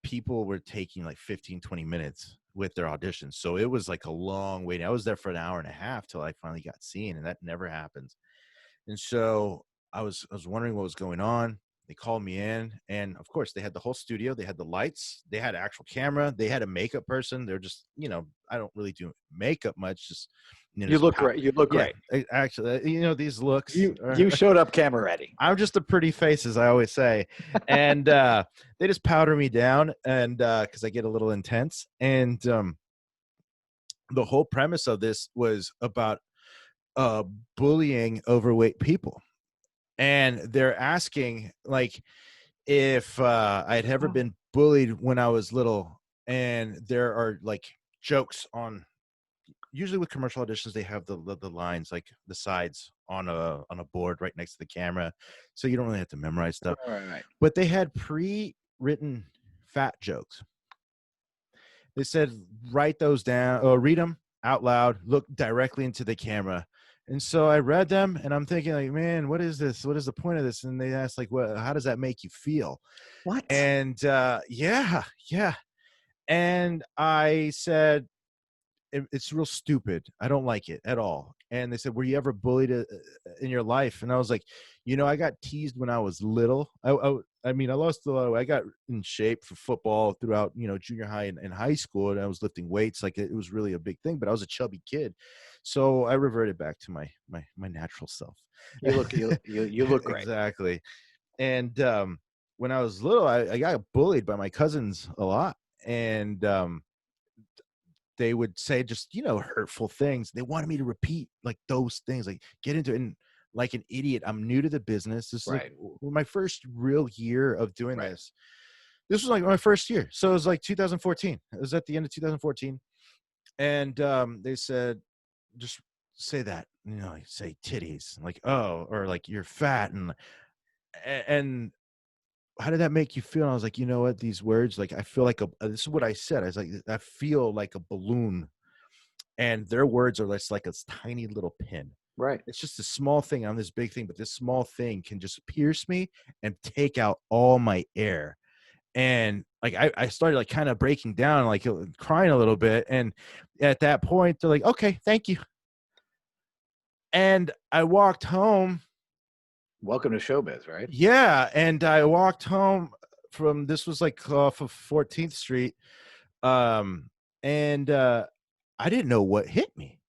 people were taking like 15, 20 minutes with their auditions. So it was like a long wait. I was there for an hour and a half till I finally got seen, and that never happens. And so I was wondering what was going on. They called me in, and of course, they had the whole studio. They had the lights. They had an actual camera. They had a makeup person. They're just, I don't really do makeup much. Just, You look great. You look yeah. great. Actually, these looks. You showed up camera ready. I'm just a pretty face, as I always say, and they just powder me down, and because I get a little intense, and the whole premise of this was about uh, bullying overweight people. And they're asking, like, if I'd ever been bullied when I was little. And there are like jokes on, usually with commercial auditions, they have the lines, like the sides on a board right next to the camera, so you don't really have to memorize stuff. Right. But they had pre-written fat jokes. They said, write those down or read them out loud, look directly into the camera. And so I read them, and I'm thinking, like, man, what is this? What is the point of this? And they asked, like, how does that make you feel? What? And yeah. And I said, it's real stupid. I don't like it at all. And they said, were you ever bullied in your life? And I was like, I got teased when I was little. I mean, I lost a lot of weight. I got in shape for football throughout, junior high and high school, and I was lifting weights. Like, it was really a big thing, but I was a chubby kid. So I reverted back to my natural self. You look great. Exactly. And when I was little, I got bullied by my cousins a lot. And they would say just, hurtful things. They wanted me to repeat like those things, like get into it. And like an idiot, I'm new to the business. This is like my first real year of doing this. This was like my first year. So it was like 2014. It was at the end of 2014. And they said, just say that, like say titties, like, oh, or like you're fat. And how did that make you feel? And I was like, you know what, these words, like, I feel like this is what I said. I was like, I feel like a balloon. And their words are less like a tiny little pin. Right. It's just a small thing on this big thing, but this small thing can just pierce me and take out all my air. And like, I started like kind of breaking down, like crying a little bit. And at that point, they're like, okay, thank you. And I walked home. Welcome to showbiz, right? Yeah. And I walked home from, this was like off of 14th Street. And I didn't know what hit me.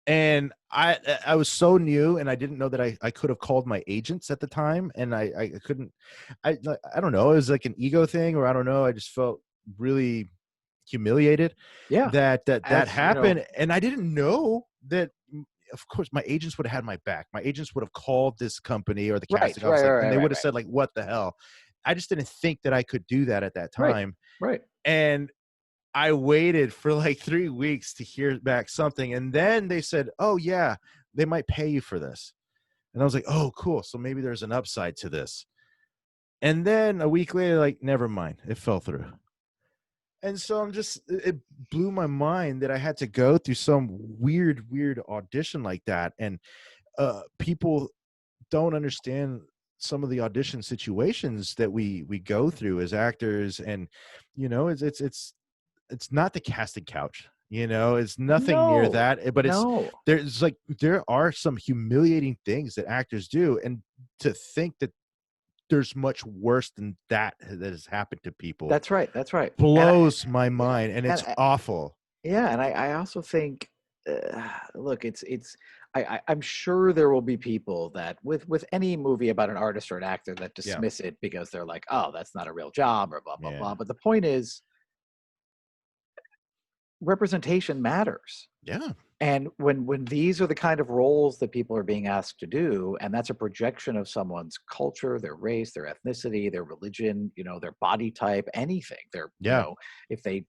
And I was so new, and I didn't know that I could have called my agents at the time. And I couldn't, I don't know. It was like an ego thing, or I don't know. I just felt really humiliated that happened. And I didn't know that, of course, my agents would have had my back. My agents would have called this company or the casting office, and they would have said, like, what the hell? I just didn't think that I could do that at that time. Right. And I waited for like 3 weeks to hear back something. And then they said, oh yeah, they might pay you for this. And I was like, oh, cool. So maybe there's an upside to this. And then a week later, like, never mind, it fell through. And so it blew my mind that I had to go through some weird audition like that. And people don't understand some of the audition situations that we go through as actors. And, it's not the casting couch, it's nothing near that, but there are some humiliating things that actors do. And to think that there's much worse than that has happened to people. That's right. Blows my mind, and it's awful. Yeah. And I also think, look, I'm sure there will be people that with any movie about an artist or an actor that dismiss it because they're like, oh, that's not a real job, or blah, blah, blah. But the point is, representation matters. Yeah. And when these are the kind of roles that people are being asked to do, and that's a projection of someone's culture, their race, their ethnicity, their religion, their body type, anything. If they,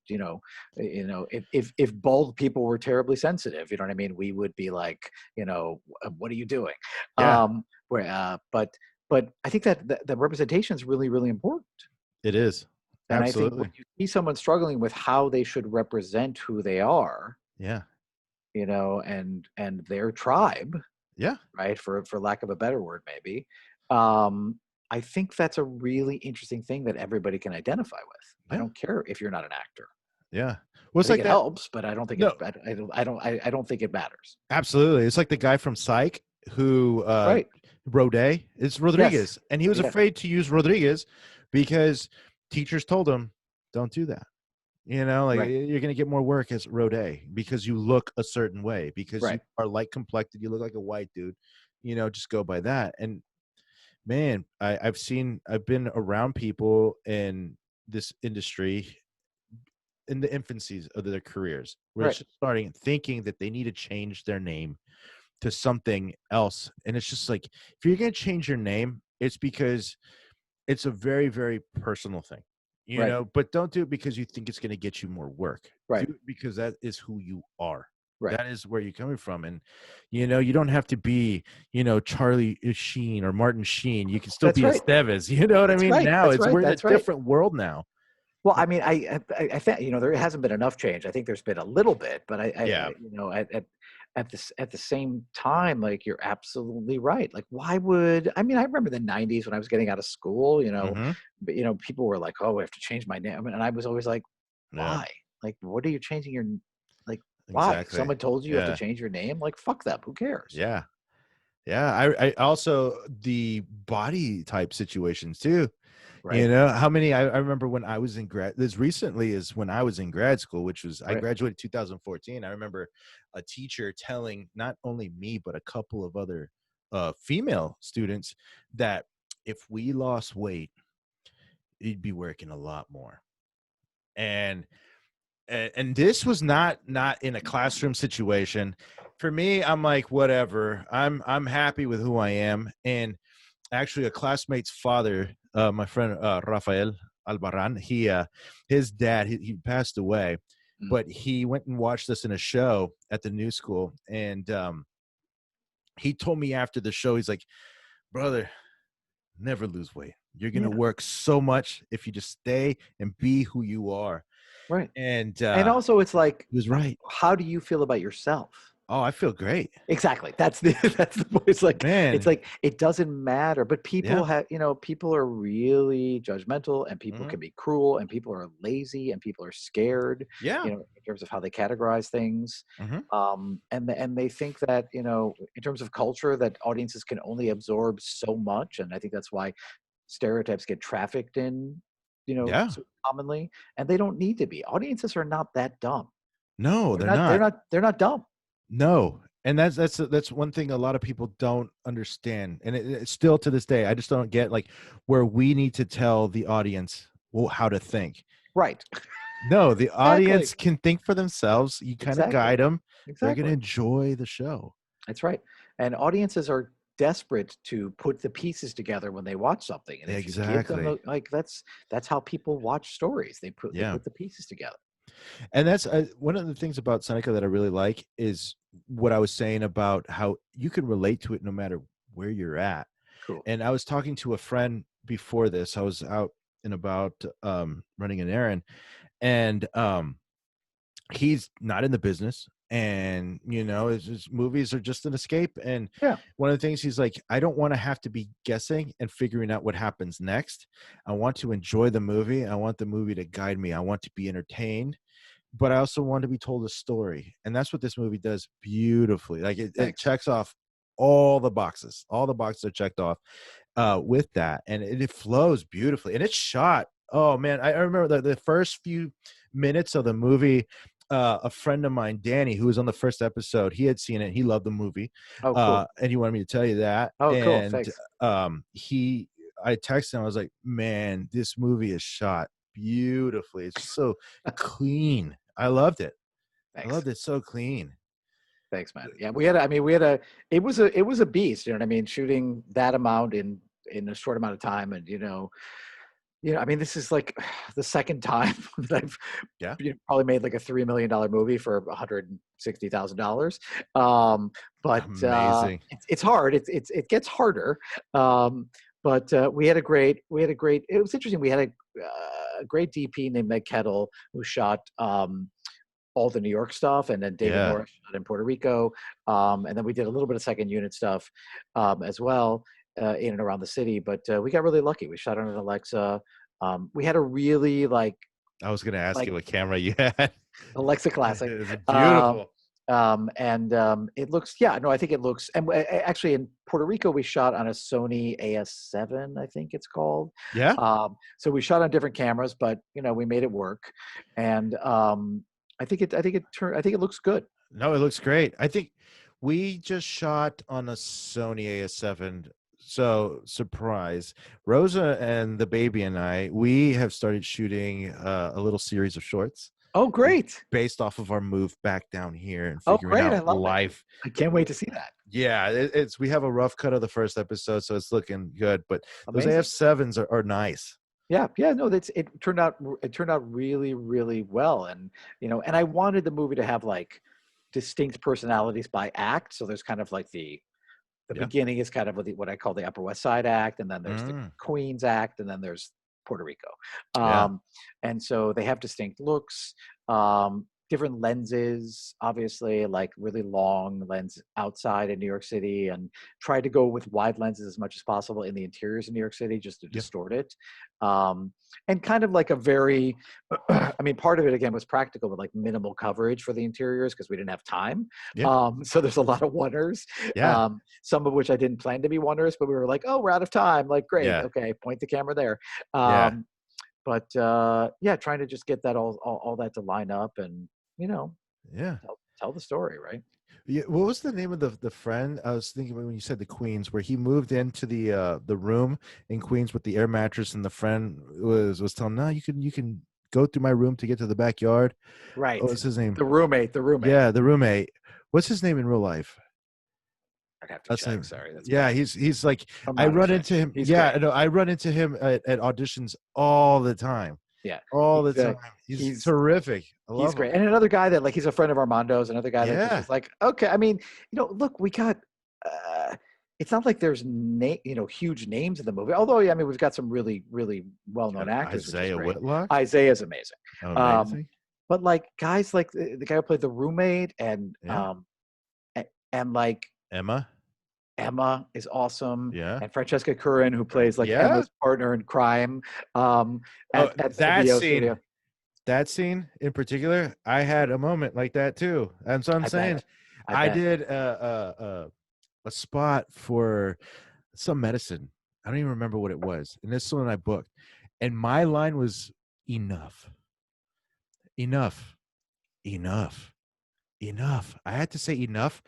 if bald people were terribly sensitive, you know what I mean, we would be like, what are you doing? Yeah. But I think that the representation is really, really important. It is. And Absolutely. I think when you see someone struggling with how they should represent who they are, and their tribe, right, for lack of a better word, maybe, I think that's a really interesting thing that everybody can identify with. I don't care if you're not an actor. Yeah. Well, I it's think like it that. helps, but I don't think No, I don't think it matters. absolutely. It's like the guy from Psych who Right. Rode. It's Yes. Rodriguez, and he was Yeah. afraid to use Rodriguez because teachers told him, "Don't do that." You know, like Right. you're going to get more work as Rode because you look a certain way, because you Right. are light complected, you look like a white dude. You know, just go by that. And man, I've been around people in this industry in the infancies of their careers, where it's Right. just starting thinking that they need to change their name to something else. And it's just like, if you're going to change your name, it's because it's a very, very personal thing, you Right. know, but don't do it because you think it's going to get you more work. Do Right. it because that is who you are. Right. That is where you're coming from. And, you know, you don't have to be, you know, Charlie Sheen or Martin Sheen. You can still That's be right. Estevez. You know what I That's mean? right. Now That's it's, right. we're in a That's right. different world now. Well, I mean, I think, you know, there hasn't been enough change. I think there's been a little bit, but Yeah. you know, at the same time, like you're absolutely right. Like, why would I mean? I remember the '90s when I was getting out of school. Hmm. But you know, people were like, "Oh, we have to change my name," and I was always like, Yeah, "Why? Like, what are you changing your like? Why? exactly. Someone told you you have to Yeah. change your name? Like, fuck them. Who cares?" Yeah. Yeah. I also, the body type situations too. You Right. know, how many I remember when I was in as recently as when I was in grad school, which was, I Right. graduated 2014. I remember a teacher telling not only me, but a couple of other female students that if we lost weight, you'd be working a lot more. And and this was not in a classroom situation. For me, I'm like, whatever. I'm happy with who I am. And actually, a classmate's father, my friend Rafael Albaran, his dad, he passed away, Mm. but he went and watched us in a show at the new school, and he told me after the show, he's like, brother, never lose weight. You're gonna Yeah. work so much if you just stay and be who you are. Right. And And also, it's like, he was right. how do you feel about yourself? Oh, I feel great, Exactly. That's the that's the point. It's man. like it doesn't matter, but people Yeah. have, you know, people are really judgmental and people Hmm. can be cruel and people are lazy and people are scared, Yeah. you know, in terms of how they categorize things. Hmm. And they think that, you know, in terms of culture that audiences can only absorb so much, and I think that's why stereotypes get trafficked in, you know, Yeah. so commonly, and they don't need to be. Audiences are not that dumb. No, they're They're not. not they're not dumb. No, and that's one thing a lot of people don't understand, and it's still to this day. I just don't get, like, where we need to tell the audience, well, how to think. Right. No, the Exactly. audience can think for themselves. You kind of Exactly. guide them. They're gonna Exactly. enjoy the show. That's right. And audiences are desperate to put the pieces together when they watch something. And if you give them Exactly. like that's how people watch stories. They Yeah. put the pieces together. And that's one of the things about Seneca that I really like is what I was saying about how you can relate to it no matter where you're at. Cool. And I was talking to a friend before this. I was out and about running an errand, and he's not in the business. And you know, his movies are just an escape. And Yeah. one of the things he's like, I don't want to have to be guessing and figuring out what happens next. I want to enjoy the movie. I want the movie to guide me. I want to be entertained, but I also want to be told a story. And that's what this movie does beautifully. Like it Thanks. checks off all the boxes. All the boxes are checked off with that. And it flows beautifully. And it's shot. Oh man, I remember the first few minutes of the movie. A friend of mine, Danny, who was on the first episode, he had seen it. He loved the movie, Oh, cool. and he wanted me to tell you that. Oh, cool. And Thanks. I texted him. I was like, "Man, this movie is shot beautifully. It's just so clean. I loved it. I Thanks. loved it. So clean." Thanks, man. Yeah, we had a it was a beast, you know what I mean, shooting that amount in a short amount of time. And I mean, this is like the second time that I've Yeah. probably made like a $3 million movie for $160,000. But Amazing. it's hard. It gets harder. But we had a great. It was interesting. We had a great DP named Meg Kettle who shot all the New York stuff, and then David Yeah. Norris shot in Puerto Rico, and then we did a little bit of second unit stuff as well in and around the city. But we got really lucky. We shot on an Alexa. We had a really I was gonna ask like you what camera you had. Alexa Classic. It's Um, beautiful. it looks, yeah, no, I think it looks, and actually in Puerto Rico, we shot on a Sony AS7, I think it's called. Yeah. So we shot on different cameras, but we made it work. And I think it looks good. No, it looks great. I think we just shot on a Sony AS7. So surprise, Rosa and the baby and we have started shooting a little series of shorts Oh, great. based off of our move back down here and Oh, figuring great. I out love it. life. I can't wait to see that. Yeah, it's we have a rough cut of the first episode, so it's looking good. But those Amazing. AF7s are nice. Yeah, no, it turned out really, really well. And and I wanted the movie to have like distinct personalities by act. So there's kind of like the Yeah. beginning is kind of what I call the Upper West Side act, and then there's the Mm. Queens act, and then there's Puerto Rico. Yeah. And so they have distinct looks, different lenses, obviously, like really long lens outside in New York City, and tried to go with wide lenses as much as possible in the interiors of New York City just to Yeah. distort it. And kind of like a very, I mean, part of it again was practical, but like minimal coverage for the interiors because we didn't have time. Yeah. So there's a lot of oneers, Yeah. some of which I didn't plan to be oneers, but we were like, oh, we're out of time. Like, great, Yeah. okay, point the camera there. Yeah. But yeah, trying to just get that all that to line up and Yeah. tell the story, right? Yeah. What was the name of the friend? I was thinking when you said the Queens, where he moved into the room in Queens with the air mattress, and the friend was telling, no, you can go through my room to get to the backyard. Right. What was his name? The roommate. Yeah, the roommate. What's his name in real life? I'd have to That's check. him. Sorry, that's Yeah, bad. he's like I'm I not run check. into him. He's Yeah, great. no, I run into him at auditions all the time. Yeah, All the he's time. He's he's terrific. I he's love him. great. And another guy that like he's a friend of Armando's. Another guy that just Yeah. was like, okay. I mean, look, we got. It's not like there's huge names in the movie. Although, yeah, I mean, we've got some really, really well-known actors, which is Isaiah great. Whitlock. Isaiah's amazing. Amazing. But like guys like the guy who played the roommate and Yeah. and like Emma is awesome. Yeah. And Francesca Curran, who plays like Yeah. Emma's partner in crime at that HBO scene. Studio. That scene in particular, I had a moment like that too. That's what I'm saying. I did a spot for some medicine. I don't even remember what it was. And this one I booked. And my line was enough. Enough. Enough. Enough. I had to say enough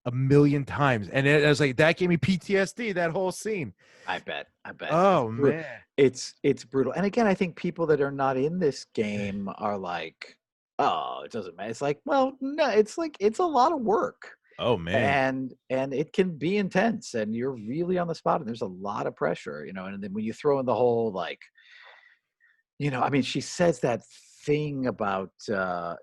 a million times. And I was like, that gave me PTSD, that whole scene. I bet. Oh, man. It's brutal. And again, I think people that are not in this game are like, oh, it doesn't matter. It's like, well, no, it's like it's a lot of work. Oh, man. And it can be intense, and you're really on the spot, and there's a lot of pressure, and then when you throw in the whole like, I mean, she says that thing about about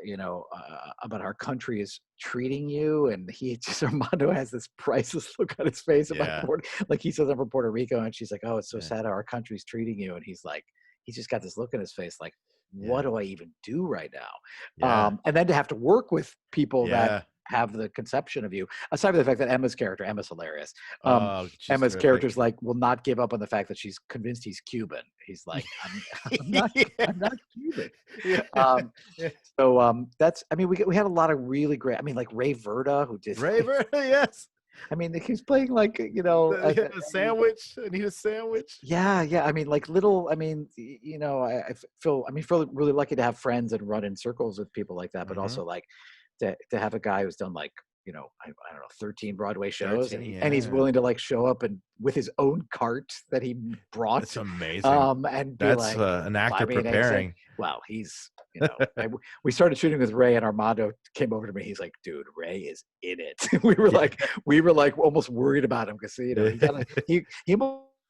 our country is treating you, and he just Armando has this priceless look on his face about like he says I'm from Puerto Rico, and she's like, oh, it's so sad how our country's treating you, and he's like, he's just got this look on his face like, what do I even do right now? And then to have to work with people that have the conception of you, aside from the fact that Emma's hilarious. Emma's character's like will not give up on the fact that she's convinced he's Cuban. He's like, I'm not Cuban. So that's, I mean, we had a lot of really great, I mean, like Ray Verda, who did Ray Verda, yes. I mean, he's playing like, a sandwich. I need a sandwich. Yeah. I mean, like little, I mean, I feel really lucky to have friends and run in circles with people like that, but also like to have a guy who's done like, I don't know, 13 Broadway shows, 13, and he's willing to like show up and with his own cart that he brought. It's amazing. And be that's like, an actor preparing. Wow, he's, we started shooting with Ray, and Armando came over to me. He's like, dude, Ray is in it. we were like almost worried about him because he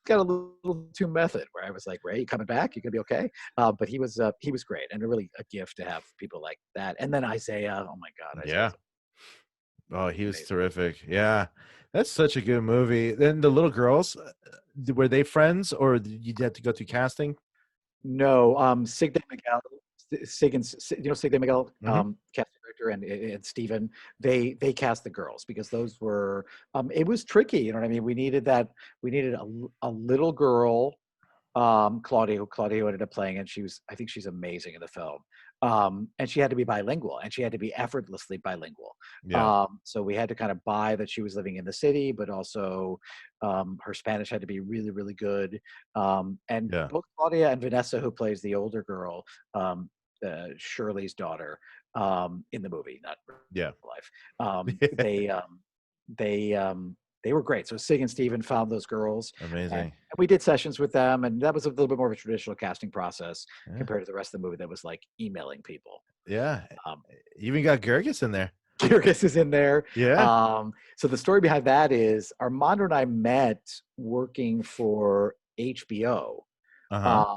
got a little too method. Where I was like, Ray, you coming back? You gonna be okay? But he was great, and really a gift to have people like that. And then Isaiah, oh my God, Isaiah. Oh, he was terrific. Yeah, that's such a good movie. Then the little girls, were they friends, or did you have to go through casting? No, Sig de Miguel, Sig de Miguel, casting director, and Steven, they cast the girls because those were, it was tricky. You know what I mean? We needed a little girl, Claudia, who ended up playing, and I think she's amazing in the film. And she had to be bilingual, and she had to be effortlessly bilingual. Yeah. So we had to kind of buy that she was living in the city, but also her Spanish had to be really, really good. And Yeah. both Claudia and Vanessa, who plays the older girl, Shirley's daughter, in the movie, not real Yeah. life, they they were great. So Sig and Steven found those girls, and Amazing. we did sessions with them, and that was a little bit more of a traditional casting process Yeah. compared to the rest of the movie that was like emailing people. Yeah. Um, Even got Gergis in there. Kyrgyz is in there. Yeah. So the story behind that is Armando and I met working for HBO Uh-huh. uh,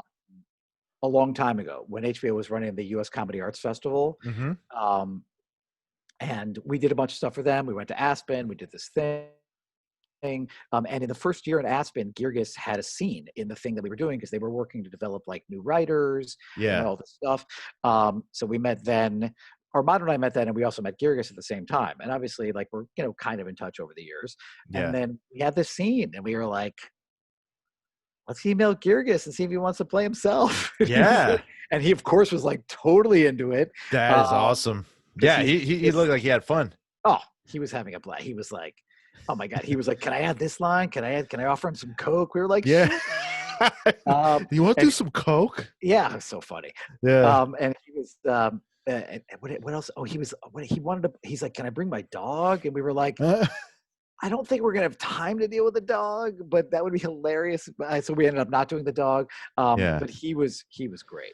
a long time ago when HBO was running the U.S. Comedy Arts Festival. Mm-hmm. Um, and we did a bunch of stuff for them. We went to Aspen. We did this thing. And in the first year in Aspen, Kyrgyz had a scene in the thing that we were doing because they were working to develop like new writers and Yeah. all this stuff. So we met then. Armando and I met then, and we also met Kyrgyz at the same time. And obviously, like we're kind of in touch over the years. And Yeah. then we had this scene, and we were like, "Let's email Kyrgyz and see if he wants to play himself." Yeah. And he, of course, was like totally into it. That is awesome. Because Yeah, he looked like he had fun. oh, he was having a blast. He was like, oh my God. He was like, can I add this line? Can I offer him some Coke? We were like, Yeah. sure. You want to And do some coke? yeah, it was so funny. Yeah. And he was, and what else? Oh, he was, he wanted to, he's like, can I bring my dog? And we were like, I don't think we're going to have time to deal with the dog, but that would be hilarious. So we ended up not doing the dog. Yeah. But he was great.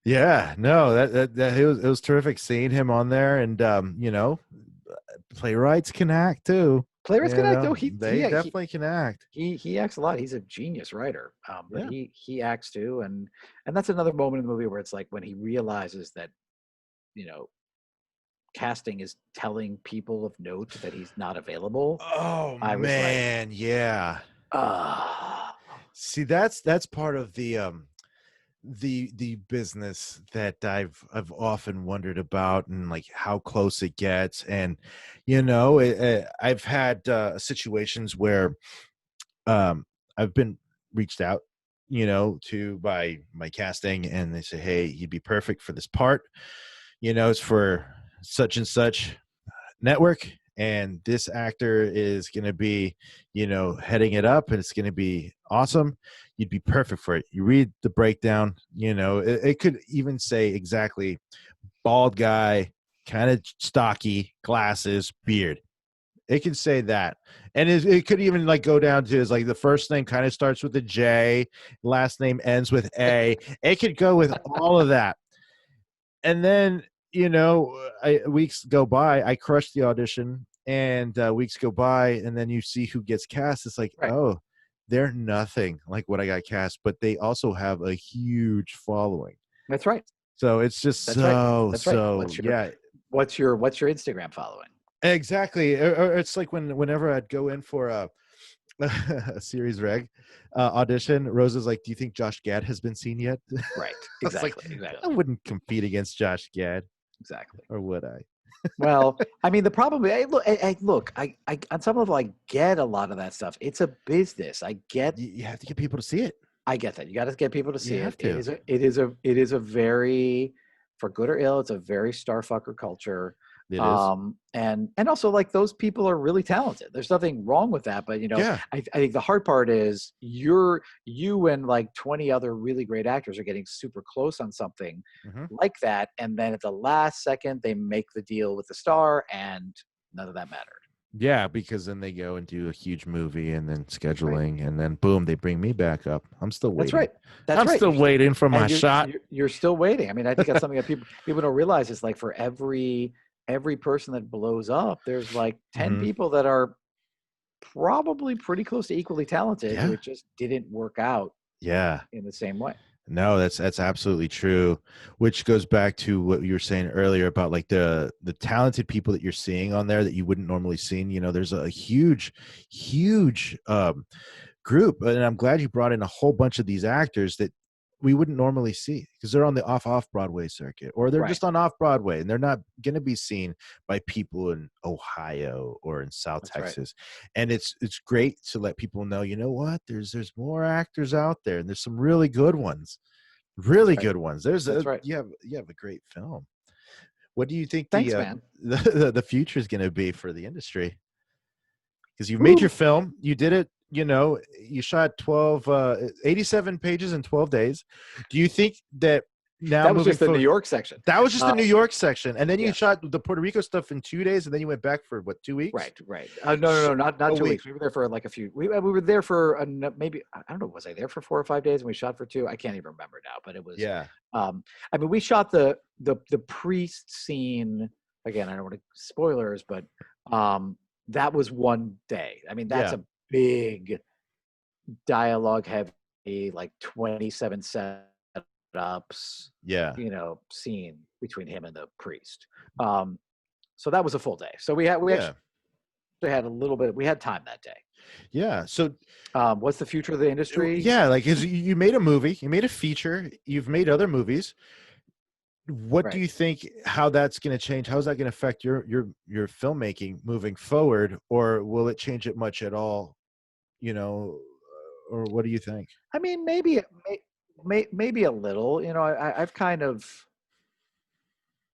Yeah. No, that it was terrific seeing him on there, and playwrights can act too. Playwrights can act though. They definitely can act. He acts a lot. He's a genius writer. But Yeah. he acts too, and that's another moment in the movie where it's like when he realizes that, you know, casting is telling people of note that he's not available. Oh I was man, yeah. like, See, that's part of the business that I've often wondered about, and like how close it gets. And I've had situations where I've been reached out to by my casting, and they say, hey, you'd be perfect for this part, it's for such and such network, and this actor is going to be heading it up, and it's going to be awesome. You'd be perfect for it. You read the breakdown, it could even say exactly bald guy, kind of stocky, glasses, beard. It could say that, and it could even like go down to is like the first name kind of starts with a J, last name ends with A. It could go with all of that. And then weeks go by, I crush the audition, and weeks go by, and then you see who gets cast. It's like, right. oh, they're nothing like what I got cast, but they also have a huge following. That's right. So it's just That's right. That's right. yeah. What's your Instagram following? Exactly. Or it's like whenever I'd go in for a series reg audition, Rose is like, do you think Josh Gad has been seen yet? Right. Exactly. I wouldn't compete against Josh Gad. Exactly. Or would I? Well, I mean, the problem, look, I on some level, I get a lot of that stuff. It's a business. I get. You have to get people to see it. I get that. You got to get people to see it. To. It is a very, for good or ill, it's a very starfucker culture. It is. And also like those people are really talented. There's nothing wrong with that. But I think the hard part is you and like 20 other really great actors are getting super close on something like that. And then at the last second, they make the deal with the star and none of that mattered. Yeah, because then they go and do a huge movie and then scheduling, and then boom, they bring me back up. I'm still waiting. That's right. I'm still waiting for my shot. You're still waiting. I mean, I think that's something that people don't realize is like for every person that blows up, there's like 10 people that are probably pretty close to equally talented who it just didn't work out in the same way. No, that's absolutely true, which goes back to what you were saying earlier about like the talented people that you're seeing on there that you wouldn't normally see. There's a huge group, and I'm glad you brought in a whole bunch of these actors that we wouldn't normally see because they're on the off Broadway circuit, or they're just on off Broadway, and they're not going to be seen by people in Ohio or in South Texas. Right. And it's great to let people know, what, there's more actors out there, and there's some really good ones. Really right. good ones. That's right. You have a great film. What do you think Thanks, man. the future is going to be for the industry? Because you've made your Whew. film, you did it, you shot 87 pages in 12 days. Do you think that now That was moving just the New forward, York section. that was just the New Um, York section, and then you yeah. shot the Puerto Rico stuff in 2 days, and then you went back for what, 2 weeks? Right, right. No, not Oh two wait, weeks. We were there for like a few. We were there for maybe I don't know. Was I there for 4 or 5 days and we shot for two? I can't even remember now. But it was. yeah, I mean, we shot the priest scene again. I don't want to spoilers, but that was one day. I mean, that's yeah, a big dialogue heavy, like 27 setups. yeah, Scene between him and the priest. So that was a full day. So we actually yeah, had a little bit. We had time that day. yeah. So What's the future of the industry? yeah, like, 'cause you made a movie, you made a feature, you've made other movies. What do Right. you think, how that's going to change? How is that going to affect your filmmaking moving forward, or will it change it much at all? You know, or what do you think? I mean, maybe a little. I've kind of.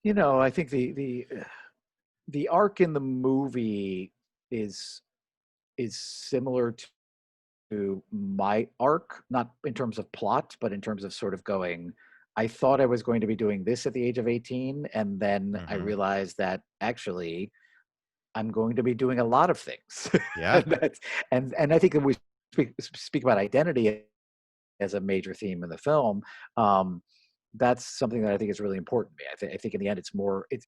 I think the arc in the movie is similar to my arc, not in terms of plot, but in terms of sort of going. I thought I was going to be doing this at the age of 18, and then I Hmm. realized that actually I'm going to be doing a lot of things. Yeah, and that's and I think that we speak about identity as a major theme in the film. Um, that's something that I think is really important to me. I think in the end, it's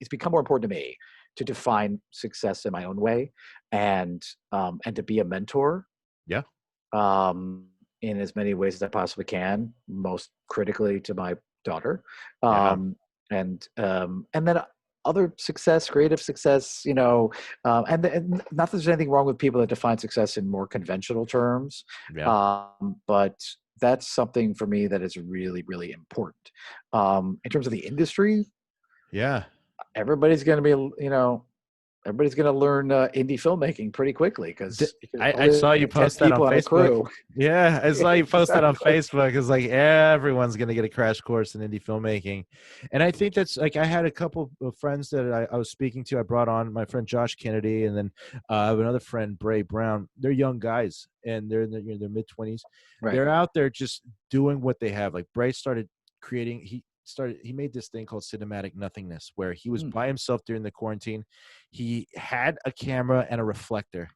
become more important to me to define success in my own way, and to be a mentor yeah, um, in as many ways as I possibly can. Most critically to my daughter, yeah, and then other success, creative success. And not that there's anything wrong with people that define success in more conventional terms, yeah, but that's something for me that is really, really important. In terms of the industry, yeah. everybody's going to be, everybody's going to learn indie filmmaking pretty quickly D- because I only saw you 10 post that on people on a Facebook. crew. Yeah, I saw you post that on Exactly. Facebook. It's like everyone's gonna get a crash course in indie filmmaking, and I think that's like, I had a couple of friends that I was speaking to. I brought on my friend Josh Kennedy, and then I have another friend, Bray Brown. They're young guys, and they're in their mid-20s. Right. They're out there just doing what they have. Like, Bray started creating. He made this thing called cinematic nothingness, where he was Mm. by himself during the quarantine. He had a camera and a reflector.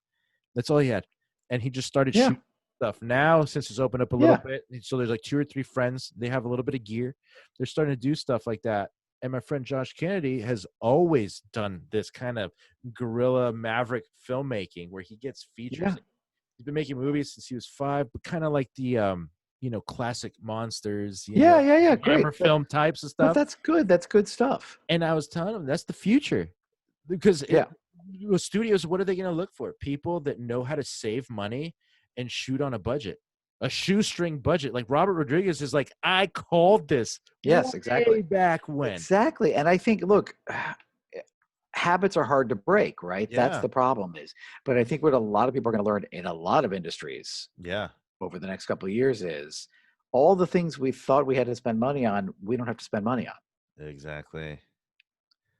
That's all he had. And he just started Yeah. shooting stuff. Now, since it's opened up a little Yeah. bit, so there's like 2 or 3 friends. They have a little bit of gear. They're starting to do stuff like that. And my friend Josh Kennedy has always done this kind of guerrilla maverick filmmaking where he gets features. Yeah. He's been making movies since he was 5, but kind of like the classic monsters, Yeah. Yeah. Yeah. Hammer Great. film types of But stuff. that's good. That's good stuff. And I was telling him that's the future, because Yeah. studios, what are they going to look for? People that know how to save money and shoot on a budget, a shoestring budget. Like Robert Rodriguez is like, I called this Yes. way Exactly. back when. Exactly. And I think, look, habits are hard to break, right? That's Yeah, the problem but I think what a lot of people are going to learn in a lot of industries yeah, over the next couple of years is all the things we thought we had to spend money on, we don't have to spend money on. exactly.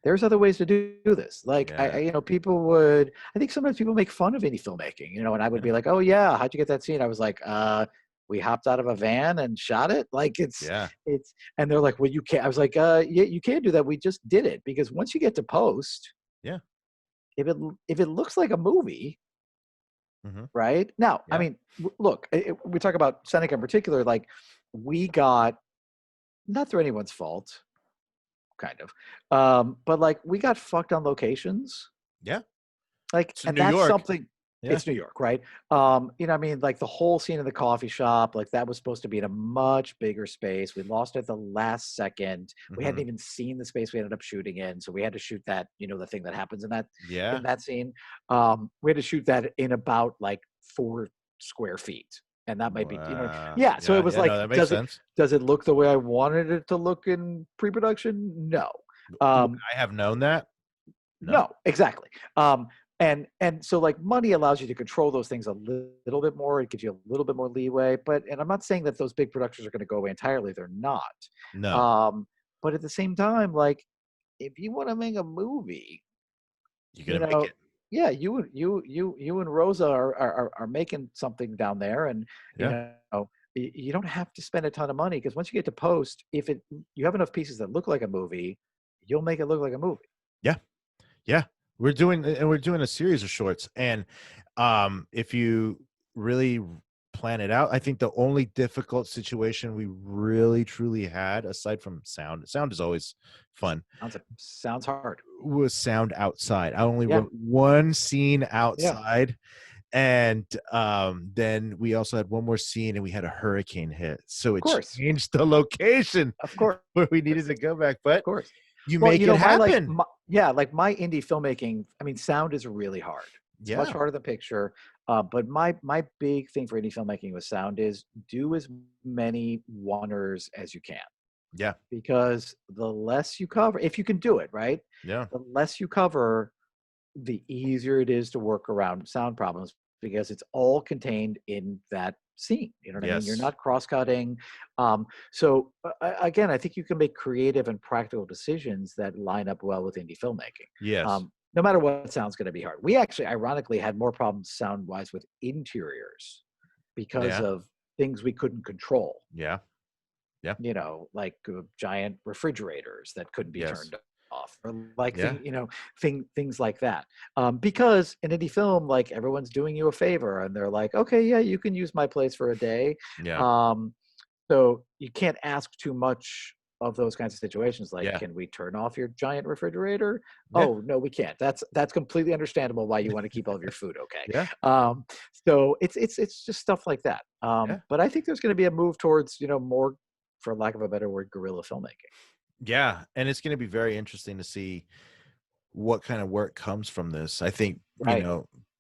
There's other ways to do this. Like Yeah, people would, I think sometimes people make fun of indie filmmaking, and I would yeah, be like, oh yeah, how'd you get that scene? I was like, we hopped out of a van and shot it. Like yeah, and they're like, well, you can't. I was like, yeah, you can't do that. We just did it because once you get to post, yeah, if it looks like a movie, hmm, right? Now, I yeah, mean, look, we talk about Seneca in particular. Like, we got not through anyone's fault, kind of, but like we got fucked on locations. yeah. Like, It's in and New that's York. something. Yeah, It's New York, right? I mean, like the whole scene in the coffee shop, like that was supposed to be in a much bigger space. We lost it at the last second. We hadn't hmm, even seen the space we ended up shooting in, so we had to shoot that. The thing that happens in yeah. that scene. We had to shoot that in about like 4 square feet, and that might be, Wow. yeah. So it Yeah, was yeah. No, like, that makes sense. does it look the way I wanted it to look in pre-production? No. Would Um, I have known that? No. no, exactly. And so like money allows you to control those things a little bit more. It gives you a little bit more leeway. And I'm not saying that those big productions are going to go away entirely. They're not. No, Um, but at the same time, like if you want to make a movie, you're you gonna make know, it. yeah, you and Rosa are making something down there, and you Yeah, know, you don't have to spend a ton of money because once you get to post, if it you have enough pieces that look like a movie, you'll make it look like a movie. yeah, yeah. We're doing a series of shorts, and if you really plan it out, I think the only difficult situation we really truly had, aside from sound is always fun, Sounds hard. was sound outside. I only Yeah, wrote one scene yeah, outside, and then we also had one more scene, and we had a hurricane hit, so of it course, changed the location of course. where we needed to go back. But Of course. you Well, make you it know, happen. yeah, like my indie filmmaking, I mean, sound is really hard. It's much Yeah, harder than picture. But my big thing for indie filmmaking with sound is do as many oneers as you can. yeah, Because the less you cover, if you can do it, right? yeah. The less you cover, the easier it is to work around sound problems because it's all contained in that scene. You know what I mean? You're Yes, not cross-cutting. Again, I think you can make creative and practical decisions that line up well with indie filmmaking. yes, No matter what, sound's going to be hard. We actually, ironically, had more problems sound-wise with interiors because yeah, of things we couldn't control. yeah, yeah, You know, like giant refrigerators that couldn't be yes, turned off, or like yeah, things like that. Because in indie film, like everyone's doing you a favor, and they're like, okay, yeah, you can use my place for a day. yeah, Um, so you can't ask too much of those kinds of situations. Like, yeah, can we turn off your giant refrigerator? yeah, Oh no, we can't. That's completely understandable why you want to keep all of your food. Okay. yeah, So it's just stuff like that. yeah. But I think there's going to be a move towards more, for lack of a better word, guerrilla filmmaking. Yeah, and it's going to be very interesting to see what kind of work comes from this. I think, Right.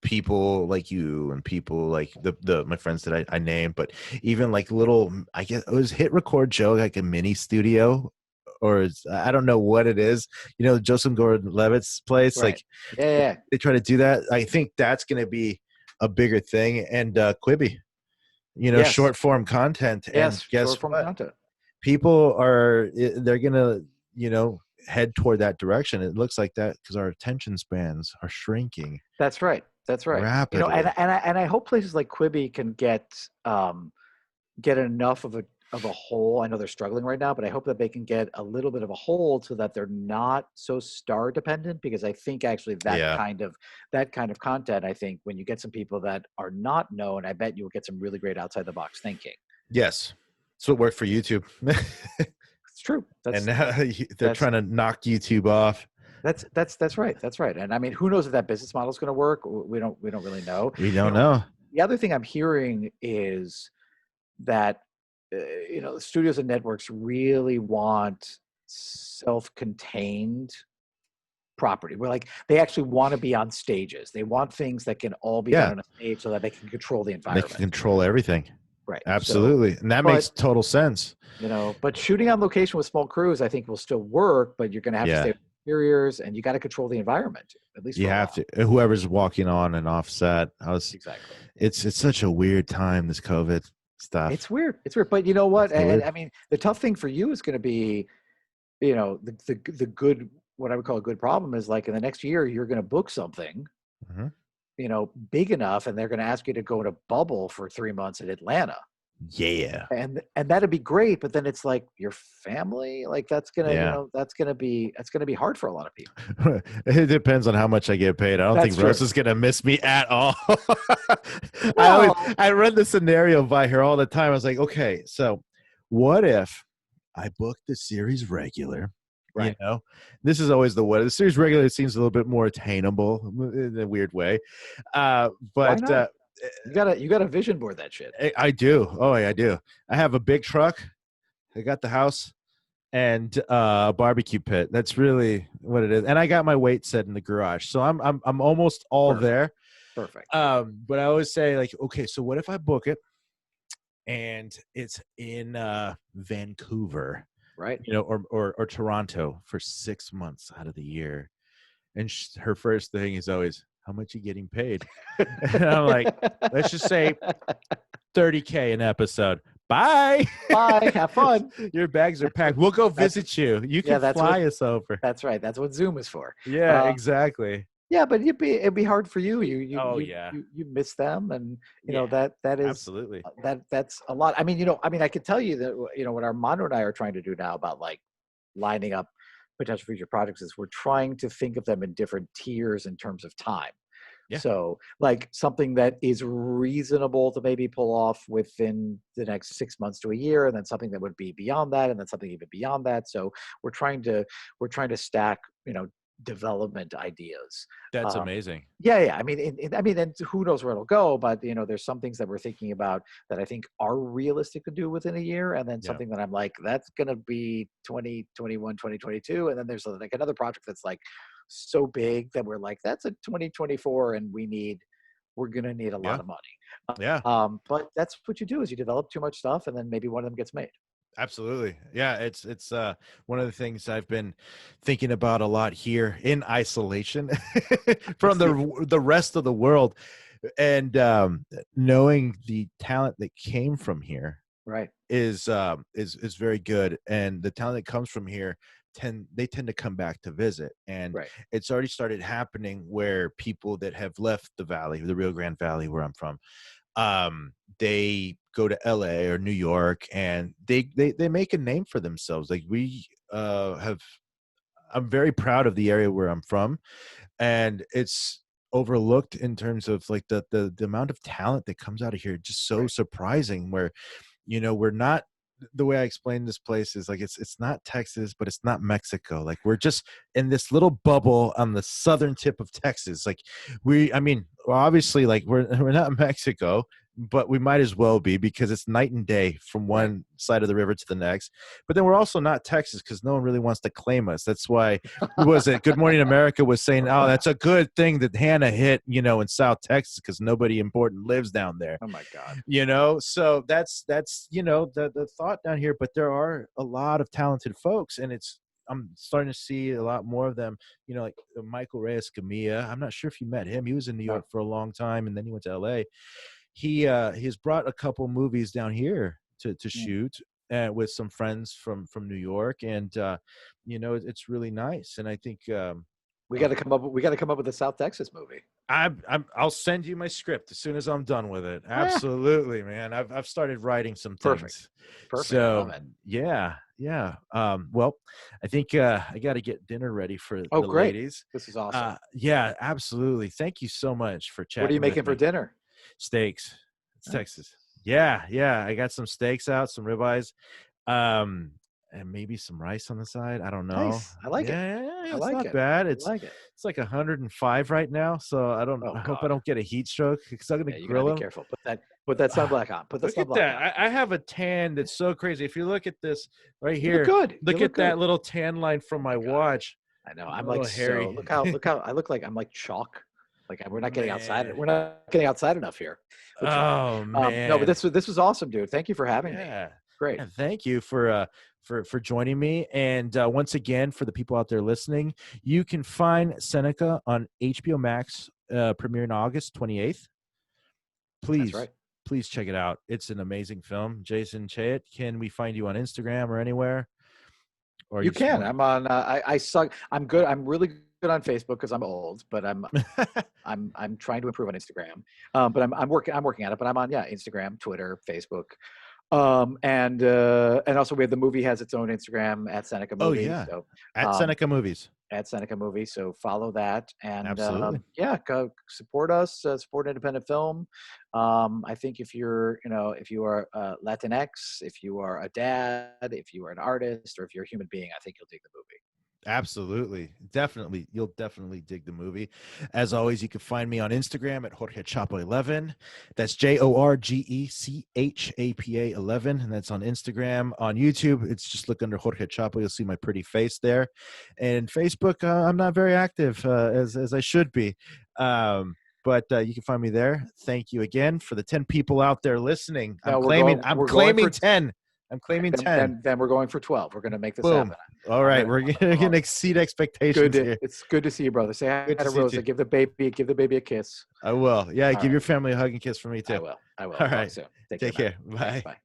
people like you and people like the my friends that I named, but even like little, I guess it was Hit Record Joe, like a mini studio, or I don't know what it is. Joseph Gordon-Levitt's place, Right. like Yeah. Yeah. Yeah. they try to do that. I think that's going to be a bigger thing. And Quibi, Yes. short form content. And Yes. guess Short form what? content. People they're gonna head toward that direction. It looks like that because our attention spans are shrinking That's right. That's right. And rapidly. I hope places like Quibi can get enough of a hole. I know they're struggling right now, but I hope that they can get a little bit of a hold so that they're not so star dependent. Because I think actually Yeah. that kind of content, I think when you get some people that are not known, I bet you'll get some really great outside the box thinking. Yes, that's what worked for YouTube. It's true. And now they're That's trying to knock YouTube off. that's right. That's right. And I mean, who knows if that business model is going to work? We don't really know. We You don't know, know. the other thing I'm hearing is that studios and networks really want self-contained property. Where like they actually want to be on stages. They want things that can all be done Yeah, on a stage so that they can control the they can environment. control everything. Right. So, Absolutely, and that makes but total sense. but shooting on location with small crews, I think will still work. But you're going to have to stay Yeah, with interiors, and you got to control the environment at least you for a have while. to. Whoever's walking on and off set. Exactly. It's such a weird time, this COVID stuff. It's weird. It's weird. But you know what? It's so And weird. I mean, the tough thing for you is going to be the good, what I would call a good problem is like in the next year you're going to book something Mhm. big enough, and they're going to ask you to go in a bubble for 3 months in Atlanta, Yeah. and that'd be great, but then it's like your family, like that's gonna Yeah. that's gonna be hard for a lot of people. It depends on how much I get paid. I don't That's think Rose true. is gonna miss me at all. Well, I run the scenario by her all the time. I was like, okay, so what if I book the series regular? You right. know, this is always the series regular seems a little bit more attainable in a weird way. Why But not? You got to vision board that shit. I do. Oh, yeah, I do. I have a big truck. I got the house and a barbecue pit. That's really what it is. And I got my weight set in the garage, so I'm almost all Perfect. there. Perfect. But I always say like, okay, so what if I book it and it's in Vancouver, Right. or Toronto for 6 months out of the year, and her first thing is always, how much you getting paid? And I'm like, let's just say $30K an episode. Bye. Bye. Have fun. Your bags are packed. We'll go visit you. You can fly us over. That's right. That's what Zoom is for. Yeah, exactly. Yeah, but it'd be hard for you. You miss them, and you know that is absolutely that's a lot. I mean, I could tell you that what Armando and I are trying to do now about like lining up potential future projects is we're trying to think of them in different tiers in terms of time. Yeah. So like something that is reasonable to maybe pull off within the next 6 months to a year, and then something that would be beyond that, and then something even beyond that. So we're trying to stack, development ideas. That's amazing. Yeah. I mean, and who knows where it'll go, but there's some things that we're thinking about that I think are realistic to do within a year, and then something that I'm like, that's gonna be 2021, 2022, and then there's like another project that's like so big that we're like, that's a 2024, and we're gonna need a lot of money. But that's what you do, is you develop too much stuff, and then maybe one of them gets made. Absolutely. Yeah, it's one of the things I've been thinking about a lot here in isolation from the rest of the world, and knowing the talent that came from here is very good, and the talent that comes from here tend to come back to visit, and it's already started happening where people that have left the valley, the Rio Grande Valley where I'm from, they go to LA or New York, and they make a name for themselves. Like I'm very proud of the area where I'm from, and it's overlooked in terms of like the amount of talent that comes out of here. Just so surprising, where we're not, the way I explain this place is like it's not Texas, but it's not Mexico. Like we're just in this little bubble on the southern tip of Texas. Like obviously, like we're not Mexico, but we might as well be, because it's night and day from one side of the river to the next. But then we're also not Texas, because no one really wants to claim us. That's why Good Morning America was saying, oh, that's a good thing that Hannah hit, in South Texas, because nobody important lives down there. Oh my God. So that's the thought down here. But there are a lot of talented folks, and I'm starting to see a lot more of them, like Michael Reyes Camilla. I'm not sure if you met him. He was in New York for a long time, and then he went to LA. He's brought a couple movies down here to shoot with some friends from New York, and it's really nice. And I think we got to come up with a South Texas movie. I'll send you my script as soon as I'm done with it. Absolutely, man. I've started writing some things. Perfect. So yeah. Well, I think I got to get dinner ready for the ladies. This is awesome. Yeah, absolutely. Thank you so much for chatting. What are you making for dinner? Steaks. It's Texas. Yeah. I got some steaks out, some ribeyes, and maybe some rice on the side. I don't know. Nice. I like it. Yeah, it's not bad. It's like 105 right now, so I hope I don't get a heat stroke, because I'm gonna grill them. Be careful. Put that sunblock on. Look at that. I have a tan that's so crazy. If you look at this right here, look at that little tan line from my watch. I know. I'm like hairy. Look how I look like. I'm like chalk. Like we're not getting outside. We're not getting outside enough here. Oh man! No, but this was awesome, dude. Thank you for having me. Great. Yeah, thank you for joining me. And once again, for the people out there listening, you can find Seneca on HBO Max, premiering August 28th. Please check it out. It's an amazing film. Jason Chaet, can we find you on Instagram or anywhere? Or you can. I'm on. I suck. I'm good. I'm really good on Facebook because I'm old, but I'm I'm trying to improve on Instagram. But I'm working at it. But I'm on Instagram, Twitter, Facebook, and also the movie has its own Instagram at Seneca Movies. Oh yeah, so, at Seneca Movies. At Seneca Movies. So follow that, and absolutely, go support us. Support independent film. I think if you are Latinx, if you are a dad, if you are an artist, or if you're a human being, I think you'll dig the movie. Absolutely. Definitely. You'll definitely dig the movie. As always, you can find me on Instagram at Jorge Chapa 11. That's JorgeChapa 11. And that's on Instagram. On YouTube, it's just look under Jorge Chapa. You'll see my pretty face there. And Facebook, I'm not very active as I should be. But you can find me there. Thank you again for the 10 people out there listening. I'm claiming 10. I'm claiming Then, 10. then we're going for 12. We're going to make this Boom. happen. All right, we're gonna exceed expectations here. It's good to see you, brother. Say hi Good to to see you Rosa. too. Give the baby a kiss. I will. Yeah, All give right. your family a hug and kiss from me too. I will. All Talk right. soon. Take Take care, man. care. Thanks. Bye. Bye.